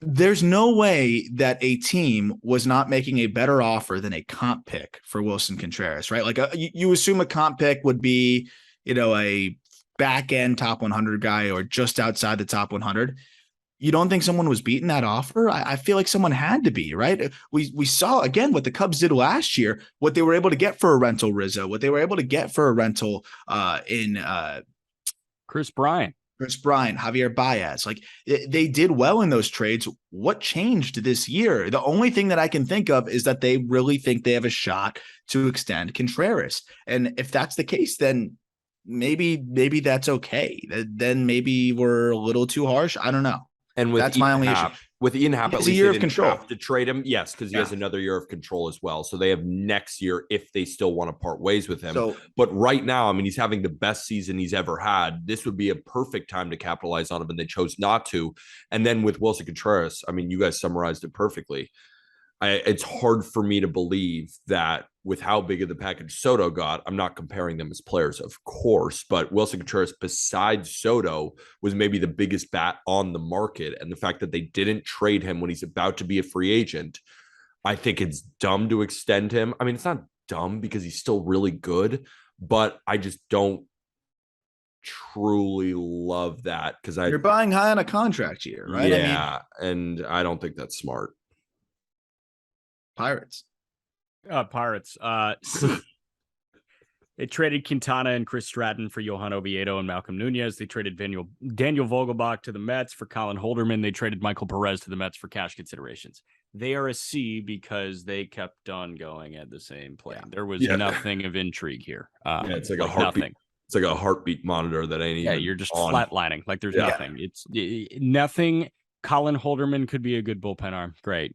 Speaker 3: There's no way that a team was not making a better offer than a comp pick for Wilson Contreras, right? Like, you assume a comp pick would be, a back end top 100 guy or just outside the top 100. You don't think someone was beating that offer? I feel like someone had to be, right? We saw, again, what the Cubs did last year, what they were able to get for a rental Rizzo, what they were able to get for a rental in
Speaker 1: Chris Bryant,
Speaker 3: Javier Baez. Like, they did well in those trades. What changed this year? The only thing that I can think of is that they really think they have a shot to extend Contreras. And if that's the case, then maybe that's okay. Then maybe we're a little too harsh. I don't know.
Speaker 2: And with
Speaker 3: that's my only issue.
Speaker 2: With Ian Happ, at
Speaker 3: has a
Speaker 2: least
Speaker 3: year
Speaker 2: they
Speaker 3: of
Speaker 2: didn't
Speaker 3: control.
Speaker 2: have to trade him. Yes, because he has another year of control as well. So they have next year if they still want to part ways with him. But right now, I mean, he's having the best season he's ever had. This would be a perfect time to capitalize on him, and they chose not to. And then with Wilson Contreras, I mean, you guys summarized it perfectly. It's hard for me to believe that with how big of the package Soto got, I'm not comparing them as players, of course, but Wilson Contreras, besides Soto, was maybe the biggest bat on the market. And the fact that they didn't trade him when he's about to be a free agent, I think it's dumb to extend him. I mean, it's not dumb because he's still really good, but I just don't truly love that because
Speaker 3: you're buying high on a contract year, right?
Speaker 2: Yeah, and I don't think that's smart.
Speaker 3: Pirates.
Speaker 1: They traded Quintana and Chris Stratton for Johan Oviedo and Malcolm Nunez. They traded Daniel Vogelbach to the Mets for Colin Holderman. They traded Michael Perez to the Mets for cash considerations. They are a C because they kept on going at the same plane. Yeah. There was nothing of intrigue here.
Speaker 2: It's like a heartbeat. Nothing. It's like a heartbeat monitor that ain't even. Yeah,
Speaker 1: you're just flatlining. Like there's nothing. It's nothing. Colin Holderman could be a good bullpen arm. Great.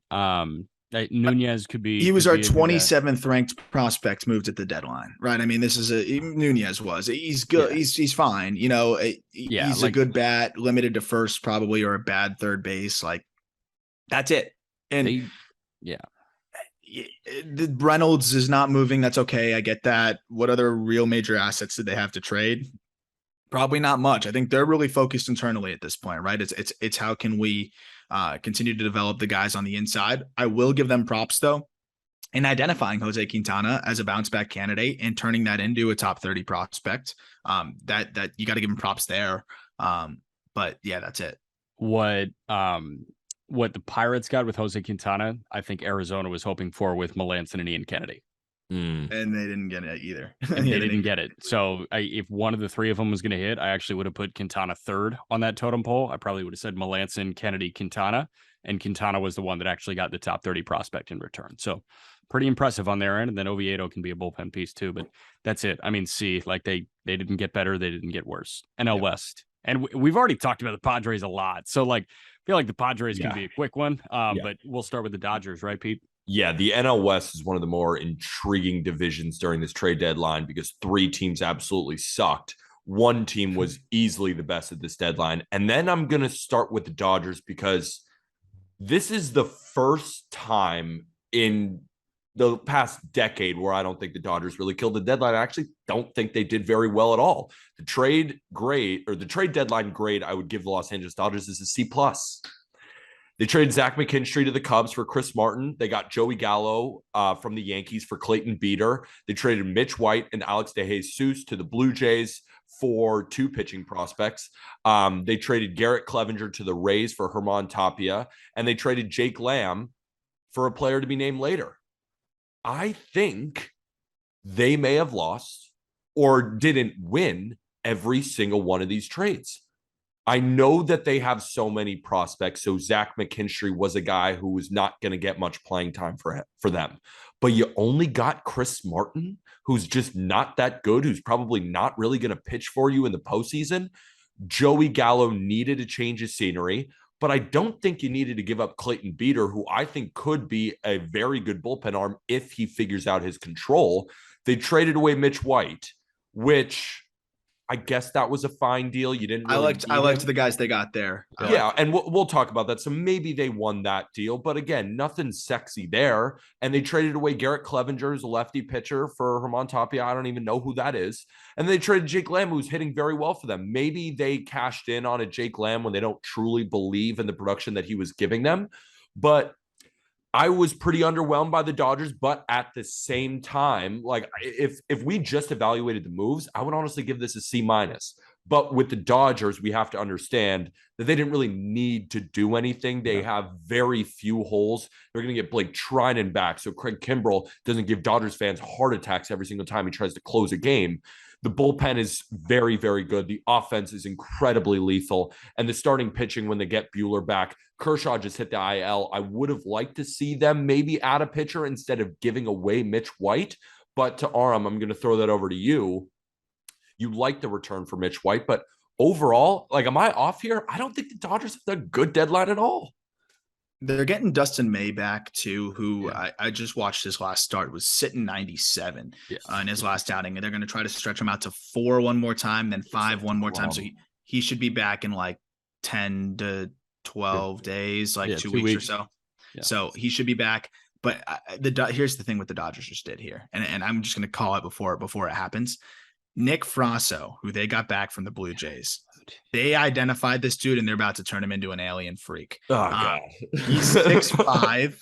Speaker 1: Nunez could be.
Speaker 3: He was our 27th ranked prospect moved at the deadline, right? I mean, this is Nunez was. He's good. Yeah. He's fine. You know, he's a good bat, limited to first probably, or a bad third base. Like that's it. And the Reynolds is not moving. That's okay. I get that. What other real major assets did they have to trade? Probably not much. I think they're really focused internally at this point, right? It's how can we continue to develop the guys on the inside. I will give them props though in identifying Jose Quintana as a bounce back candidate and turning that into a top 30 prospect. That you got to give him props there. But yeah, that's it.
Speaker 1: What the Pirates got with Jose Quintana, I think Arizona was hoping for with Melanson and Ian Kennedy.
Speaker 3: And they didn't get it either.
Speaker 1: They didn't get it. So if one of the three of them was going to hit, I actually would have put Quintana third on that totem pole. I probably would have said Melanson, Kennedy, Quintana, and Quintana was the one that actually got the top 30 prospect in return. So pretty impressive on their end. And then Oviedo can be a bullpen piece too, but that's it. I mean, like they didn't get better. They didn't get worse. NL West. And we've already talked about the Padres a lot. So like, I feel like the Padres can be a quick one. But we'll start with the Dodgers, right, Pete?
Speaker 2: Yeah, the NL West is one of the more intriguing divisions during this trade deadline because three teams absolutely sucked. One team was easily the best at this deadline. And then I'm going to start with the Dodgers because this is the first time in the past decade where I don't think the Dodgers really killed the deadline. I actually don't think they did very well at all. The trade deadline grade I would give the Los Angeles Dodgers is a C+. They traded Zach McKinstry to the Cubs for Chris Martin. They got Joey Gallo from the Yankees for Clayton Beeter. They traded Mitch White and Alex DeJesus to the Blue Jays for two pitching prospects. They traded Garrett Clevenger to the Rays for Herman Tapia. And they traded Jake Lamb for a player to be named later. I think they may have lost or didn't win every single one of these trades. I know that they have so many prospects. So Zach McKinstry was a guy who was not going to get much playing time for them. But you only got Chris Martin, who's just not that good, who's probably not really going to pitch for you in the postseason. Joey Gallo needed a change of scenery, but I don't think you needed to give up Clayton Beeter, who I think could be a very good bullpen arm if he figures out his control. They traded away Mitch White, which I guess that was a fine deal. You didn't. Really
Speaker 3: I liked the guys they got there.
Speaker 2: And we'll talk about that. So maybe they won that deal, but again, nothing sexy there. And they traded away Garrett Clevenger, who's a lefty pitcher, for Herman Tapia. I don't even know who that is. And they traded Jake Lamb, who's hitting very well for them. Maybe they cashed in on a Jake Lamb when they don't truly believe in the production that he was giving them. But I was pretty underwhelmed by the Dodgers, but at the same time, like if we just evaluated the moves, I would honestly give this a C-. But with the Dodgers, we have to understand that they didn't really need to do anything. They have very few holes. They're going to get Blake Trinan back, so Craig Kimbrell doesn't give Dodgers fans heart attacks every single time he tries to close a game. The bullpen is very, very good. The offense is incredibly lethal. And the starting pitching, when they get Buehler back, Kershaw just hit the IL. I would have liked to see them maybe add a pitcher instead of giving away Mitch White. But to Aram, I'm going to throw that over to you. You like the return for Mitch White, but overall, like, am I off here? I don't think the Dodgers have a good deadline at all.
Speaker 3: They're getting Dustin May back too, who
Speaker 1: Yeah.
Speaker 3: I just watched his last start, was sitting 97
Speaker 1: Yes.
Speaker 3: in his last outing, and they're going to try to stretch him out to 4 one more time, then 5 one more time. So he should be back in like 10 to 12 days, like 2 weeks or so.
Speaker 1: Yeah.
Speaker 3: So he should be back. But here's the thing what the Dodgers just did here, and I'm just going to call it before it happens. Nick Frasso, who they got back from the Blue Jays, they identified this dude and they're about to turn him into an alien freak.
Speaker 2: Oh God.
Speaker 3: He's 6'5"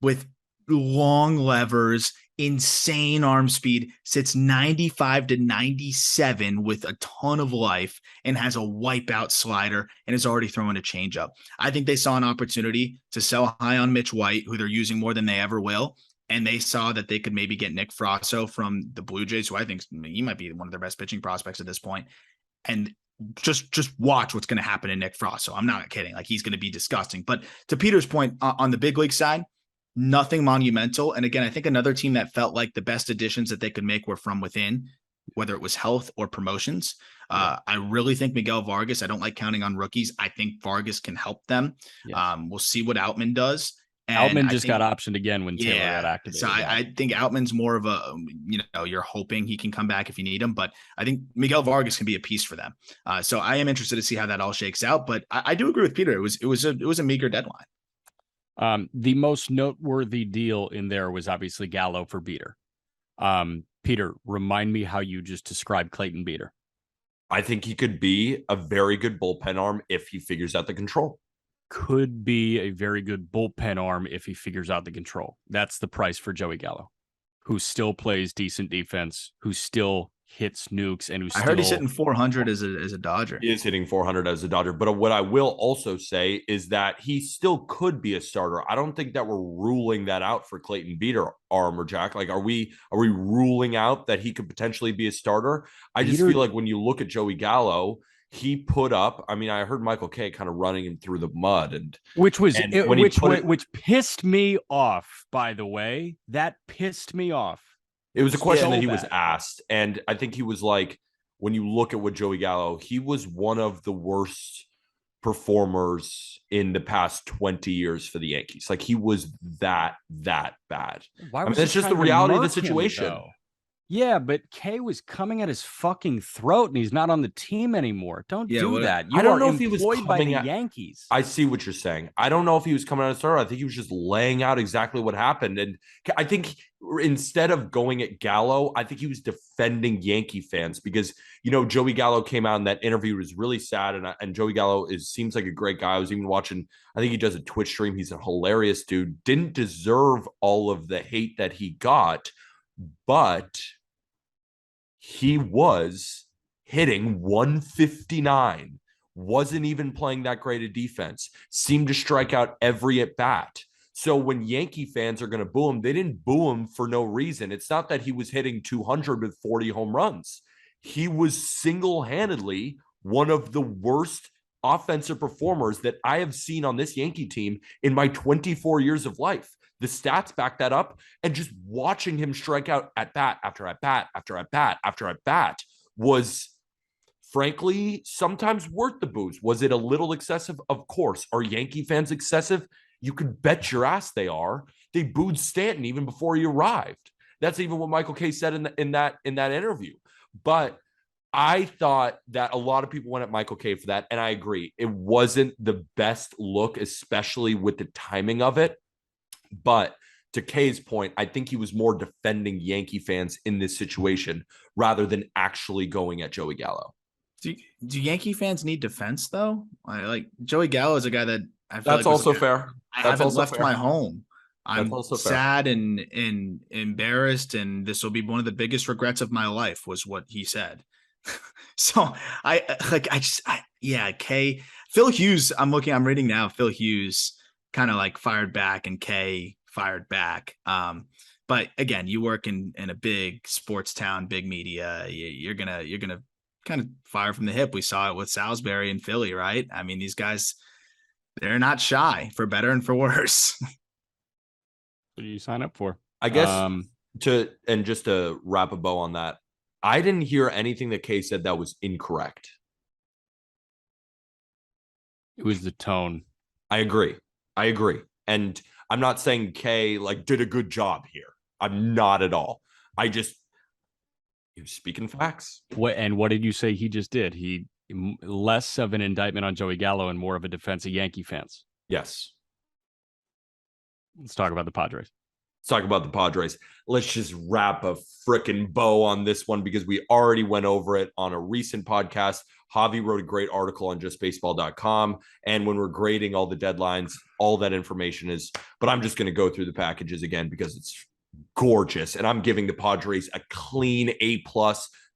Speaker 3: with long levers, insane arm speed, sits 95 to 97 with a ton of life, and has a wipeout slider and is already throwing a changeup. I think they saw an opportunity to sell high on Mitch White, who they're using more than they ever will. And they saw that they could maybe get Nick Frasso from the Blue Jays, who I think he might be one of their best pitching prospects at this point. And just watch what's going to happen to Nick Frasso. I'm not kidding. Like, he's going to be disgusting. But to Peter's point, on the big league side, nothing monumental. And again, I think another team that felt like the best additions that they could make were from within, whether it was health or promotions. I really think Miguel Vargas, I don't like counting on rookies. I think Vargas can help them. Yes. We'll see what Outman does. And
Speaker 1: Outman just got optioned again when Taylor got activated.
Speaker 3: So I think Outman's more of a, you're hoping he can come back if you need him, but I think Miguel Vargas can be a piece for them. So I am interested to see how that all shakes out. But I do agree with Peter. It was a meager deadline.
Speaker 1: The most noteworthy deal in there was obviously Gallo for Beater. Peter, remind me how you just described Clayton Beater.
Speaker 2: I think he could be a very good bullpen arm if he figures out the control.
Speaker 1: Could be a very good bullpen arm if he figures out the control. That's the price for Joey Gallo, who still plays decent defense, who still hits nukes, and
Speaker 3: I heard he's hitting 400 as a Dodger.
Speaker 2: He is hitting 400 as a Dodger. But what I will also say is that he still could be a starter. I don't think that we're ruling that out for Clayton Beater, Aram or Jack. Like, are we ruling out that he could potentially be a starter? I just feel like when you look at Joey Gallo, he put up, I mean, I heard Michael Kay kind of running him through the mud, and
Speaker 1: which pissed me off, by the way. That pissed me off.
Speaker 2: It was a question that he was asked. And I think he was like, when you look at what Joey Gallo, he was one of the worst performers in the past 20 years for the Yankees. Like, he was that bad.
Speaker 1: Why was
Speaker 2: that's just the reality of the situation.
Speaker 1: Yeah, but Kay was coming at his fucking throat, and he's not on the team anymore. Don't do that.
Speaker 2: I don't know if he was
Speaker 1: employed by the
Speaker 2: coming
Speaker 1: Yankees.
Speaker 2: I see what you're saying. I don't know if he was coming out of starter. I think he was just laying out exactly what happened. And I think instead of going at Gallo, I think he was defending Yankee fans because, Joey Gallo came out in that interview, was really sad. And Joey Gallo seems like a great guy. I was even watching, I think he does a Twitch stream. He's a hilarious dude. Didn't deserve all of the hate that he got, but he was hitting 159, wasn't even playing that great a defense, seemed to strike out every at bat. So when Yankee fans are going to boo him, they didn't boo him for no reason. It's not that he was hitting 200 with 40 home runs. He was single-handedly one of the worst offensive performers that I have seen on this Yankee team in my 24 years of life. The stats back that up, and just watching him strike out at bat after at bat after at bat after at bat was, frankly, sometimes worth the boos. Was it a little excessive? Of course. Are Yankee fans excessive? You could bet your ass they are. They booed Stanton even before he arrived. That's even what Michael Kay said in that interview. But I thought that a lot of people went at Michael Kay for that, and I agree. It wasn't the best look, especially with the timing of it. But to Kay's point, I think he was more defending Yankee fans in this situation rather than actually going at Joey Gallo.
Speaker 3: Do Yankee fans need defense, though? Like, Joey Gallo is a guy that I feel
Speaker 2: That's also fair.
Speaker 3: I haven't left my home. I'm sad and embarrassed, and this will be one of the biggest regrets of my life, was what he said. So Kay, Phil Hughes, I'm reading now, Phil Hughes kind of like fired back, and Kay fired back. But again, you work in a big sports town, big media, you're gonna kind of fire from the hip. We saw it with Salisbury and Philly, right? I mean, these guys, they're not shy, for better and for worse.
Speaker 1: What do you sign up for?
Speaker 2: I guess just to wrap a bow on that, I didn't hear anything that Kay said that was incorrect.
Speaker 1: It was the tone.
Speaker 2: I agree. And I'm not saying K like did a good job here. I'm not at all. I just he was speaking facts.
Speaker 1: What did you say he just did? He less of an indictment on Joey Gallo and more of a defense of Yankee fans.
Speaker 2: Yes.
Speaker 1: Let's talk about the Padres.
Speaker 2: Let's talk about the Padres. Let's just wrap a freaking bow on this one because we already went over it on a recent podcast. Javi wrote a great article on justbaseball.com. And when we're grading all the deadlines, all that information is, but I'm just going to go through the packages again because it's gorgeous. And I'm giving the Padres a clean A+,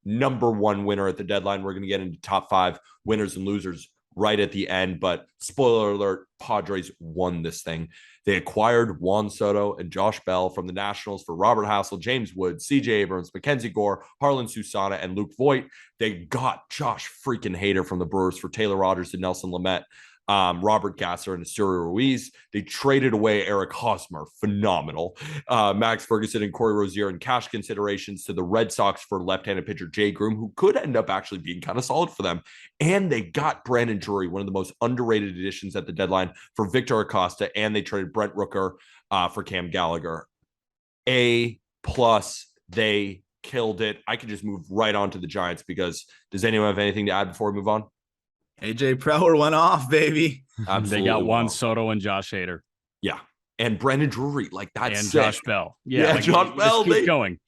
Speaker 2: number one winner at the deadline. We're going to get into top 5 winners and losers right at the end. But spoiler alert, Padres won this thing. They acquired Juan Soto and Josh Bell from the Nationals for Robert Hassel, James Wood, CJ Abrams, Mackenzie Gore, Harlan Susana, and Luke Voigt. They got Josh freaking Hader from the Brewers for Taylor Rogers and Nelson Lamet, Robert Gasser and Asturi Ruiz. They traded away Eric Hosmer, phenomenal. Max Ferguson and Corey Rozier in cash considerations to the Red Sox for left-handed pitcher Jay Groom, who could end up actually being kind of solid for them. And they got Brandon Drury, one of the most underrated additions at the deadline, for Victor Acosta, and they traded Brent Rooker for Cam Gallagher. A+, they killed it. I could just move right on to the Giants because does anyone have anything to add before we move on?
Speaker 3: AJ Preller went off, baby.
Speaker 2: Absolutely.
Speaker 1: They got Juan Soto and Josh Hader.
Speaker 2: Yeah. And Brandon Drury, like that's
Speaker 1: and
Speaker 2: sick.
Speaker 1: Josh Bell. Yeah, like,
Speaker 2: Josh Bell.
Speaker 1: Keep going.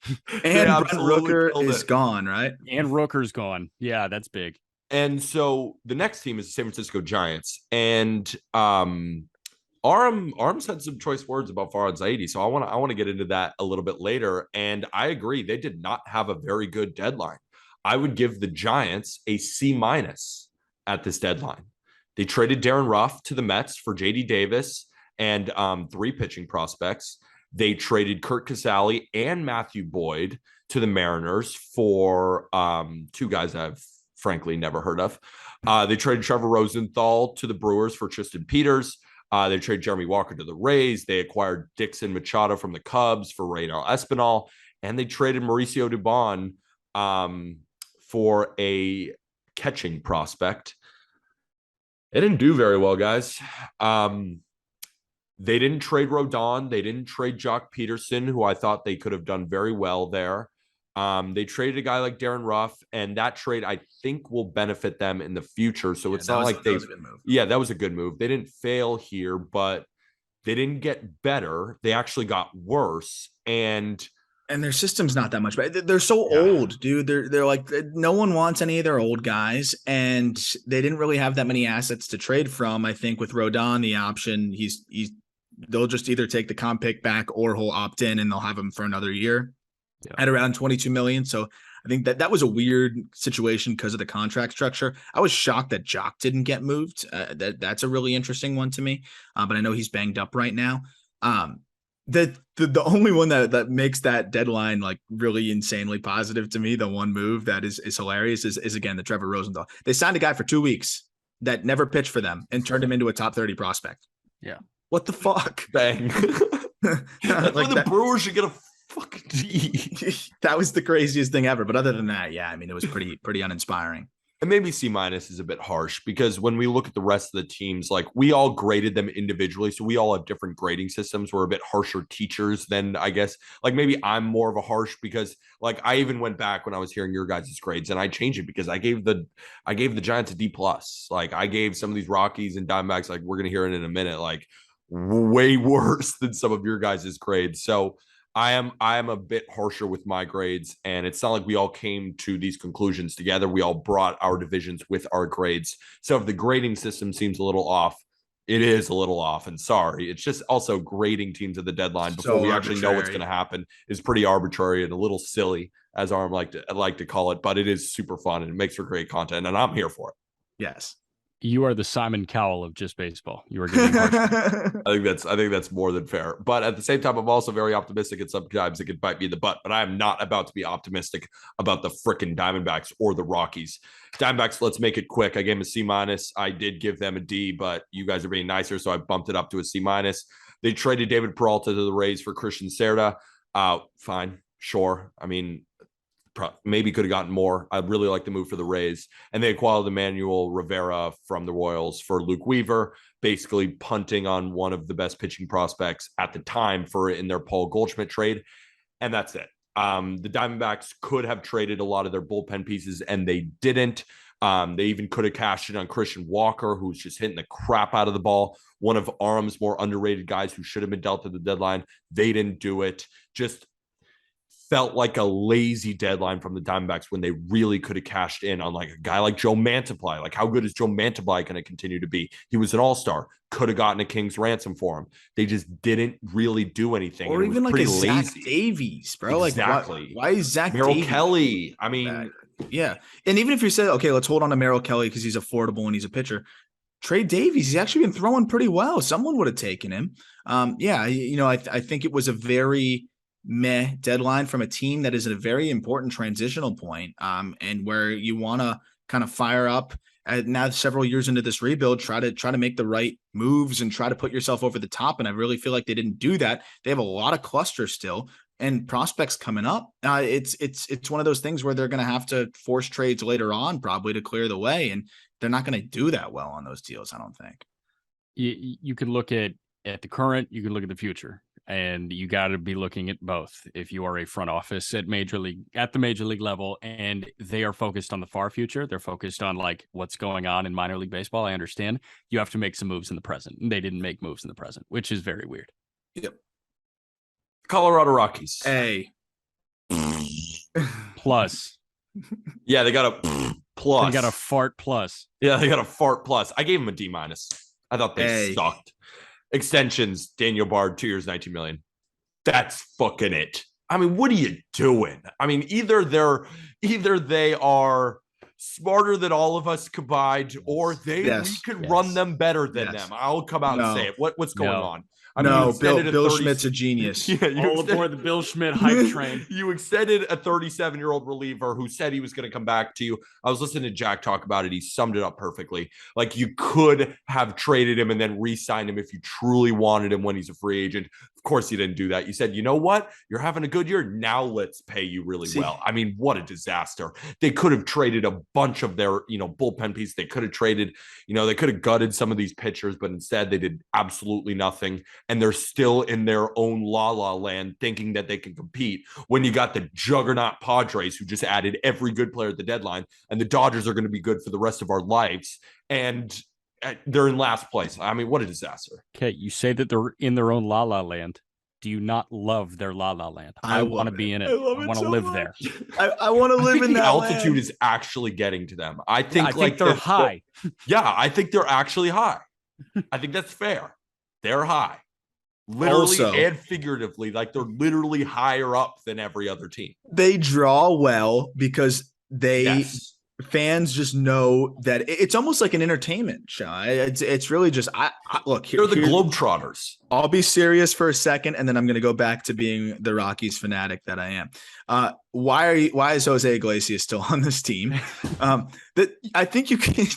Speaker 3: And Brent Rooker is gone, right?
Speaker 1: And Rooker's gone. Yeah, that's big.
Speaker 2: And so the next team is the San Francisco Giants. And Aram said some choice words about Farhad Zaidi. So I want to get into that a little bit later. And I agree, they did not have a very good deadline. I would give the Giants a C- at this deadline. They traded Darren Ruff to the Mets for JD Davis and 3 pitching prospects. They traded Kurt Casale and Matthew Boyd to the Mariners for 2 guys I've frankly never heard of. They traded Trevor Rosenthal to the Brewers for Tristan Peters. They traded Jeremy Walker to the Rays. They acquired Dixon Machado from the Cubs for Reynald Espinal. And they traded Mauricio Dubon for a catching prospect. It didn't do very well, guys. They didn't trade Rodon. They didn't trade Jock Peterson, who I thought they could have done very well there. They traded a guy like Darren Ruff, and that trade I think will benefit them in the future. So it's not like that was a good move. They didn't fail here, but they didn't get better. They actually got worse. And
Speaker 3: their system's not that much better. They're so old, dude. They're like, no one wants any of their old guys, and they didn't really have that many assets to trade from. I think with Rodon, the option they'll just either take the comp pick back or he'll opt in, and they'll have him for another year at around $22 million. So I think that was a weird situation because of the contract structure. I was shocked that Jock didn't get moved. That's a really interesting one to me. But I know he's banged up right now. The only one that makes that deadline like really insanely positive to me, the one move that is hilarious is again the Trevor Rosenthal. They signed a guy for 2 weeks that never pitched for them and turned him into a top 30 prospect.
Speaker 1: Yeah.
Speaker 3: What the fuck?
Speaker 2: Bang. That's like why the Brewers should get a fucking D.
Speaker 3: That was the craziest thing ever. But other than that, yeah, I mean, it was pretty uninspiring.
Speaker 2: And maybe C- is a bit harsh because when we look at the rest of the teams, like we all graded them individually. So we all have different grading systems. We're a bit harsher teachers than I guess, like maybe I'm more of a harsh because like I even went back when I was hearing your guys' grades and I changed it because I gave the Giants a D+. Like I gave some of these Rockies and Diamondbacks, like we're going to hear it in a minute, like way worse than some of your guys' grades. So I am a bit harsher with my grades, and it's not like we all came to these conclusions together. We all brought our divisions with our grades. So if the grading system seems a little off, it is a little off. And sorry, it's just also grading teams at the deadline before we actually know what's going to happen is pretty arbitrary and a little silly, as Aram like to call it. But it is super fun and it makes for great content, and I'm here for it.
Speaker 3: Yes.
Speaker 1: You are the Simon Cowell of just baseball. You are getting
Speaker 2: I think that's more than fair. But at the same time, I'm also very optimistic, and sometimes it can bite me in the butt. But I am not about to be optimistic about the frickin' Diamondbacks or the Rockies. Diamondbacks, let's make it quick. I gave them a C-. I did give them a D, but you guys are being nicer, so I bumped it up to a C-. They traded David Peralta to the Rays for Christian Cerda. Fine, sure. I mean, maybe could have gotten more. I really like the move for the Rays. And they acquired Emmanuel Rivera from the Royals for Luke Weaver, basically punting on one of the best pitching prospects at the time in their Paul Goldschmidt trade. And that's it. The Diamondbacks could have traded a lot of their bullpen pieces, and they didn't. They even could have cashed in on Christian Walker, who's just hitting the crap out of the ball. One of Aram's more underrated guys who should have been dealt at the deadline. They didn't do it. Just felt like a lazy deadline from the Diamondbacks when they really could have cashed in on like a guy like Joe Mantiply. Like, how good is Joe Mantiply going to continue to be? He was an all-star. Could have gotten a king's ransom for him. They just didn't really do anything.
Speaker 3: Or even like a Zach Davies, bro.
Speaker 2: Exactly.
Speaker 3: Like, why is Zach
Speaker 2: Merrill
Speaker 3: Davies?
Speaker 2: Kelly. I mean,
Speaker 3: yeah. And even if you say, okay, let's hold on to Merrill Kelly because he's affordable and he's a pitcher. Trey Davies, he's actually been throwing pretty well. Someone would have taken him. I think it was a very meh deadline from a team that is at a very important transitional point, and where you want to kind of fire up now several years into this rebuild, try to make the right moves and try to put yourself over the top. And I really feel like they didn't do that. They have a lot of cluster still and prospects coming up. It's one of those things where they're going to have to force trades later on probably to clear the way. And they're not going to do that well on those deals, I don't think.
Speaker 1: You could look at the current, you can look at the future, and you got to be looking at both. If you are a front office at the major league level, and they are focused on the far future, they're focused on like what's going on in minor league baseball. I understand you have to make some moves in the present. And they didn't make moves in the present, which is very weird.
Speaker 2: Yep. Colorado Rockies.
Speaker 3: Hey.
Speaker 1: Plus.
Speaker 2: Yeah, they got a plus.
Speaker 1: They got a fart plus.
Speaker 2: Yeah, they got a fart plus. I gave them a D-. I thought they sucked. Extensions, Daniel Bard, 2 years, $19 million. That's fucking it. I mean, what are you doing? I mean, either they are smarter than all of us combined, or we could run them better than them. I'll come out and say it. What's going on?
Speaker 3: I mean, Bill Schmidt's a genius.
Speaker 1: All aboard the Bill Schmidt hype train.
Speaker 2: You extended a 37-year-old reliever who said he was going to come back to you. I was listening to Jack talk about it. He summed it up perfectly. Like, you could have traded him and then re-signed him if you truly wanted him when he's a free agent. Of course, you didn't do that. You said, you know what? You're having a good year. Now let's pay you really well. I mean, what a disaster. They could have traded a bunch of their, bullpen pieces. They could have traded, they could have gutted some of these pitchers, but instead they did absolutely nothing. And they're still in their own la-la land thinking that they can compete when you got the juggernaut Padres who just added every good player at the deadline, and the Dodgers are going to be good for the rest of our lives. And they're in last place. I mean, what a disaster.
Speaker 1: Okay, you say that they're in their own la-la land. Do you not love their la-la land? I want to be in it. I want to live there.
Speaker 3: I want to live in that
Speaker 2: altitude
Speaker 3: land.
Speaker 2: is actually getting to them. I think
Speaker 1: they're high.
Speaker 2: Yeah, I think they're actually high. I think that's fair. They're high. Literally and figuratively, like they're literally higher up than every other team.
Speaker 3: They draw well because fans just know that it's almost like an entertainment show. It's really just look.
Speaker 2: They're the Globetrotters. I'll
Speaker 3: be serious for a second, and then I'm going to go back to being the Rockies fanatic that I am. Why is Jose Iglesias still on this team? I think you can.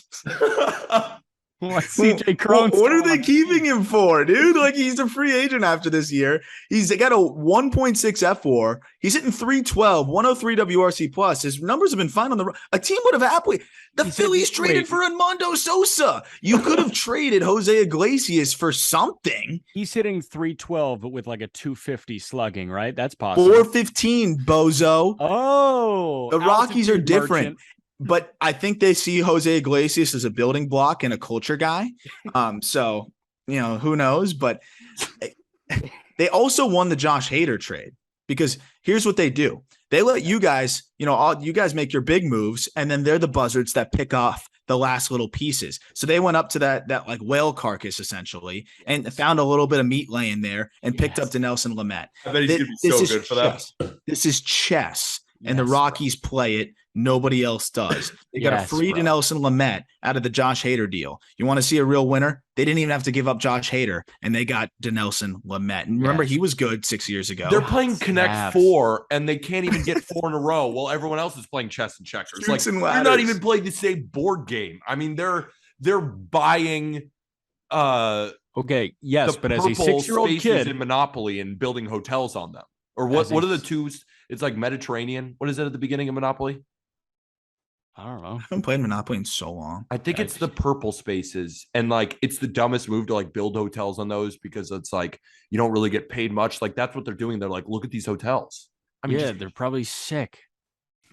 Speaker 1: CJ Cron.
Speaker 3: What are they keeping him for, dude? Like, he's a free agent after this year. He's got a 1.6 FWAR. He's hitting 312, 103 WRC plus. His numbers have been fine on the road. A team would have happily. The Phillies traded for Edmundo Sosa. You could have traded Jose Iglesias for something.
Speaker 1: He's hitting 312, but with like a 250 slugging, right? That's possible.
Speaker 3: 415, bozo.
Speaker 1: Oh,
Speaker 3: the Rockies are different. Merchant. But I think they see Jose Iglesias as a building block and a culture guy. So, who knows? But they also won the Josh Hader trade because here's what they do. They let you guys, all you guys make your big moves, and then they're the buzzards that pick off the last little pieces. So they went up to that like whale carcass essentially and found a little bit of meat laying there and picked up Dinelson Lamet.
Speaker 2: I bet he's going to be so good for that.
Speaker 3: This is chess. And the Rockies play it. Nobody else does. They got a free Dinelson Lamet out of the Josh Hader deal. You want to see a real winner? They didn't even have to give up Josh Hader, and they got Dinelson Lamet. And remember, he was good 6 years ago.
Speaker 2: They're playing Connect 4, and they can't even get 4 in a row while everyone else is playing chess and checkers. Like, they're not even playing the same board game. I mean, they're buying
Speaker 1: okay, yes, but as a 6-year-old kid
Speaker 2: in Monopoly and building hotels on them. Or what are the two? It's like Mediterranean. What is it at the beginning of Monopoly?
Speaker 1: I don't know.
Speaker 3: I haven't played Monopoly in so long.
Speaker 2: I think it's the purple spaces. And like, it's the dumbest move to like build hotels on those because it's like, you don't really get paid much. Like, that's what they're doing. They're like, look at these hotels. I mean,
Speaker 1: yeah, they're probably sick.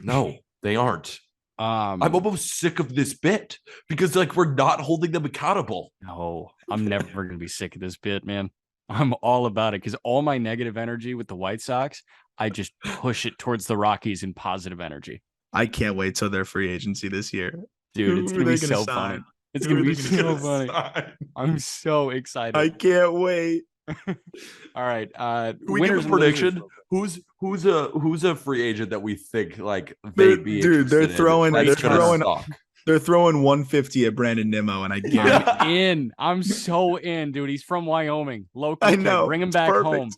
Speaker 2: no, they aren't. I'm almost sick of this bit because like we're not holding them accountable.
Speaker 1: No, I'm never gonna be sick of this bit, man. I'm all about it because all my negative energy with the White Sox, I just push it towards the Rockies in positive energy.
Speaker 3: I can't wait till their free agency this year.
Speaker 1: Dude, it's gonna be so funny. It's gonna be so funny. I'm so excited.
Speaker 3: I can't wait.
Speaker 1: All right.
Speaker 2: Can we give a prediction? Who's a free agent that we think like they'd be?
Speaker 3: Dude, they're throwing 150 at Brandon Nimmo, and I get
Speaker 1: I'm in. I'm so in, dude. He's from Wyoming. Local.
Speaker 3: I know.
Speaker 1: Bring him
Speaker 3: It's
Speaker 1: back
Speaker 3: perfect.
Speaker 1: home.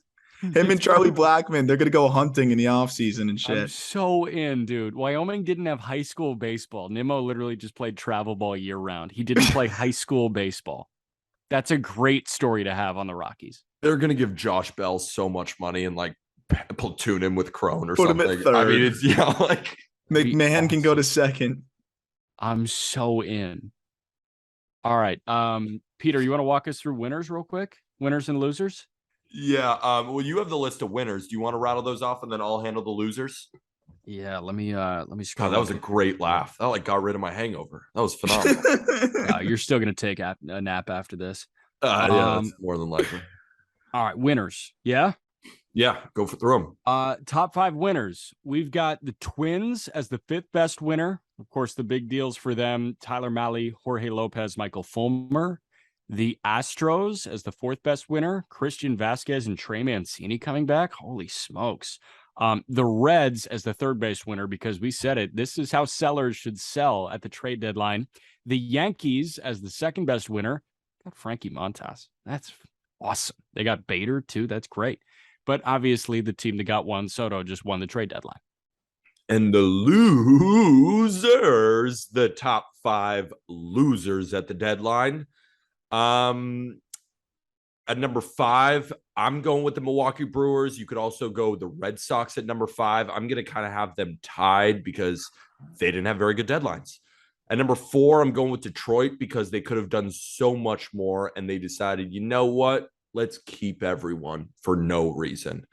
Speaker 3: Him and Charlie Blackmon, they're gonna go hunting in the offseason and shit.
Speaker 1: I'm so in, dude. Wyoming didn't have high school baseball. Nimmo literally just played travel ball year round. He didn't play high school baseball. That's a great story to have on the Rockies.
Speaker 2: They're gonna give Josh Bell so much money and like platoon him with Crone or
Speaker 3: Put him
Speaker 2: something.
Speaker 3: at third.
Speaker 2: I mean, it's like
Speaker 3: McMahon can go to second.
Speaker 1: I'm so in. All right. Peter, you want to walk us through winners real quick? Winners and losers?
Speaker 2: Yeah. Well, you have the list of winners. Do you want to rattle those off and then I'll handle the losers?
Speaker 1: Yeah, let me scroll.
Speaker 2: God, that was a great laugh. That like got rid of my hangover. That was phenomenal.
Speaker 1: You're still gonna take a nap after this.
Speaker 2: Yeah, that's more than likely.
Speaker 1: All right, winners. Yeah.
Speaker 2: Yeah, go through them.
Speaker 1: Top 5 winners. We've got the Twins as the 5th best winner. Of course, the big deals for them: Tyler Mahle, Jorge Lopez, Michael Fulmer. The Astros as the 4th best winner: Christian Vasquez and Trey Mancini coming back. Holy smokes. The Reds as the 3rd base winner, because we said it. This is how sellers should sell at the trade deadline. The Yankees as the 2nd best winner. Got Frankie Montas. That's awesome. They got Bader too. That's great. But obviously the team that got Juan Soto just won the trade deadline.
Speaker 2: And the losers, the top 5 losers at the deadline. At number 5, I'm going with the Milwaukee Brewers. You could also go the Red Sox at number 5. I'm going to kind of have them tied because they didn't have very good deadlines. At number 4, I'm going with Detroit because they could have done so much more and they decided, you know what? Let's keep everyone for no reason.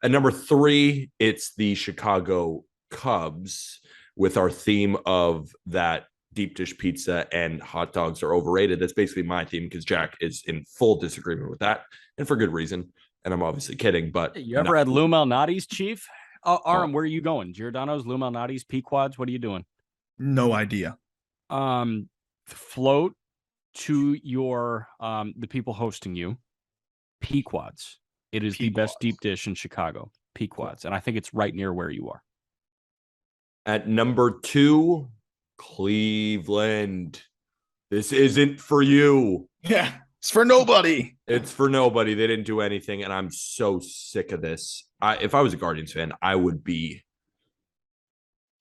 Speaker 2: At number 3, it's the Chicago Cubs with our theme of that deep dish pizza and hot dogs are overrated. That's basically my theme because Jack is in full disagreement with that and for good reason. And I'm obviously kidding, but
Speaker 1: you ever had Lou Malnati's, Chief? Aram, where are you going? Giordano's, Lou Malnati's, Pequods? What are you doing?
Speaker 3: No idea.
Speaker 1: Float to your the people hosting you. Pequods. It is the best deep dish in Chicago. Pequods. And I think it's right near where you are.
Speaker 2: At number 2, Cleveland. This isn't for you.
Speaker 3: Yeah, it's for nobody.
Speaker 2: It's for nobody. They didn't do anything, and I'm so sick of this. If I was a Guardians fan, I would be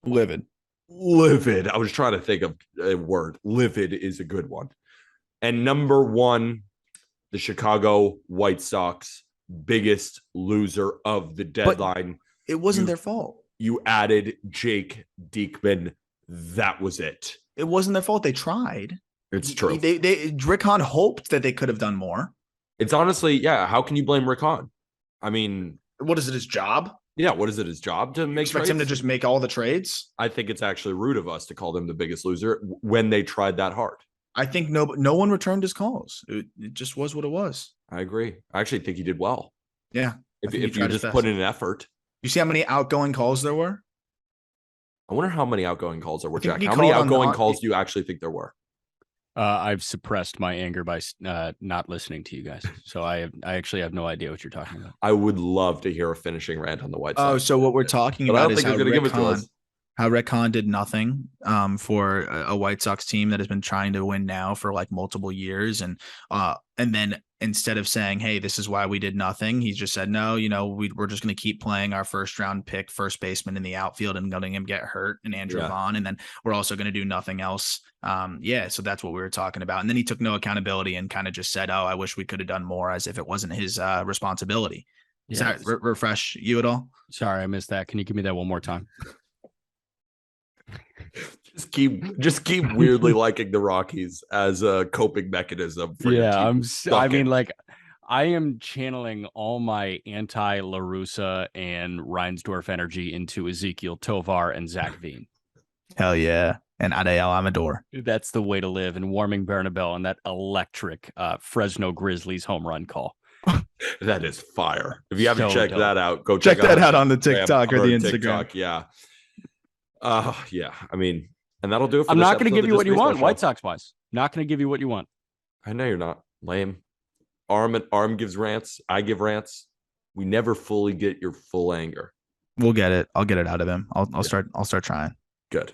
Speaker 3: livid.
Speaker 2: I was trying to think of a word. Livid is a good one. And number 1, the Chicago White Sox, biggest loser of the deadline.
Speaker 3: But it wasn't their fault.
Speaker 2: You added Jake Diekman. That was it.
Speaker 3: It wasn't their fault. They tried.
Speaker 2: It's true.
Speaker 3: Rick Hahn hoped that they could have done more.
Speaker 2: It's honestly, yeah. How can you blame Rick Hahn? I mean,
Speaker 3: what is it? His job?
Speaker 2: Yeah. What is it? His job to make
Speaker 3: expect him to just make all the trades?
Speaker 2: I think it's actually rude of us to call them the biggest loser when they tried that hard.
Speaker 3: I think no one returned his calls. It just was what it was.
Speaker 2: I agree. I actually think he did well.
Speaker 3: Yeah.
Speaker 2: If you just put in an effort.
Speaker 3: You see how many outgoing calls there were?
Speaker 2: I wonder how many outgoing calls there were, Jack. How many outgoing calls do you actually think there were?
Speaker 1: I've suppressed my anger by not listening to you guys. So I actually have no idea what you're talking about.
Speaker 2: I would love to hear a finishing rant on the White Sox.
Speaker 3: Oh, so what we're talking about is how Rick Hahn did nothing for a White Sox team that has been trying to win now for like multiple years. And then instead of saying, hey, this is why we did nothing, he just said, no, we're just going to keep playing our first round pick, first baseman in the outfield and letting him get hurt and Andrew Vaughn. And then we're also going to do nothing else. So that's what we were talking about. And then he took no accountability and kind of just said, oh, I wish we could have done more, as if it wasn't his responsibility.
Speaker 1: Yeah.
Speaker 3: Refresh you at all?
Speaker 1: Sorry, I missed that. Can you give me that one more time?
Speaker 2: Just keep weirdly liking the Rockies as a coping mechanism for your team.
Speaker 1: I mean, like, I am channeling all my anti La Russa and Reinsdorf energy into Ezekiel Tovar and Zach Veen.
Speaker 3: Hell yeah. And Adael Amador.
Speaker 1: That's the way to live, and warming Bernabel and that electric Fresno Grizzlies home run call.
Speaker 2: That is fire. If you haven't
Speaker 1: So
Speaker 2: checked
Speaker 1: dope.
Speaker 2: that out, go
Speaker 3: Check that out on the
Speaker 2: Instagram
Speaker 3: TikTok or the Instagram.
Speaker 2: TikTok, yeah. Yeah. I mean, and that'll do it for
Speaker 1: I'm
Speaker 2: this
Speaker 1: not going to
Speaker 2: episode
Speaker 1: give
Speaker 2: of
Speaker 1: you
Speaker 2: the
Speaker 1: what you
Speaker 2: Just
Speaker 1: want,
Speaker 2: Baseball
Speaker 1: White
Speaker 2: Show.
Speaker 1: Sox wise. Not going to give you what you want.
Speaker 2: I know you're not. Lame. Arm gives rants. I give rants. We never fully get your full anger.
Speaker 3: We'll get it. I'll get it out of him. I'll start trying.
Speaker 2: Good.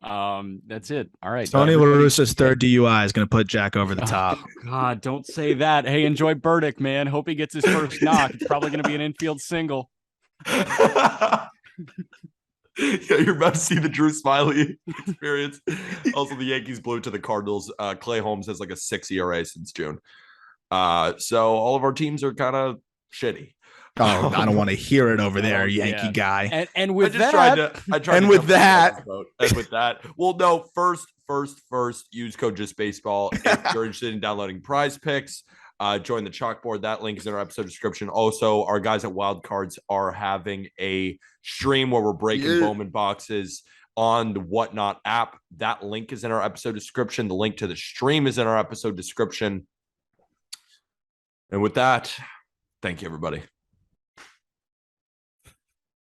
Speaker 1: That's it. All right.
Speaker 3: Tony La Russa's third DUI is going to put Jack over the top.
Speaker 1: Oh, God, don't say that. Hey, enjoy Burdick, man. Hope he gets his first knock. It's probably going to be an infield single.
Speaker 2: Yeah, you're about to see the Drew Smiley experience. Also, the Yankees blew to the Cardinals. Clay Holmes has like a 6 ERA since June. So all of our teams are kind of shitty.
Speaker 3: Oh, I don't want to hear it over there, Yankee guy.
Speaker 1: And with
Speaker 2: I
Speaker 1: that,
Speaker 2: tried
Speaker 3: and
Speaker 2: to
Speaker 3: with
Speaker 2: jump
Speaker 3: that-
Speaker 2: on and with that, well, no, first, use code JustBaseball if you're interested in downloading Prize Picks. Join the chalkboard. That link is in our episode description. Also, our guys at Wild Cards are having a stream where we're breaking Bowman boxes on the Whatnot app. That link is in our episode description. The link to the stream is in our episode description. And with that, thank you, everybody.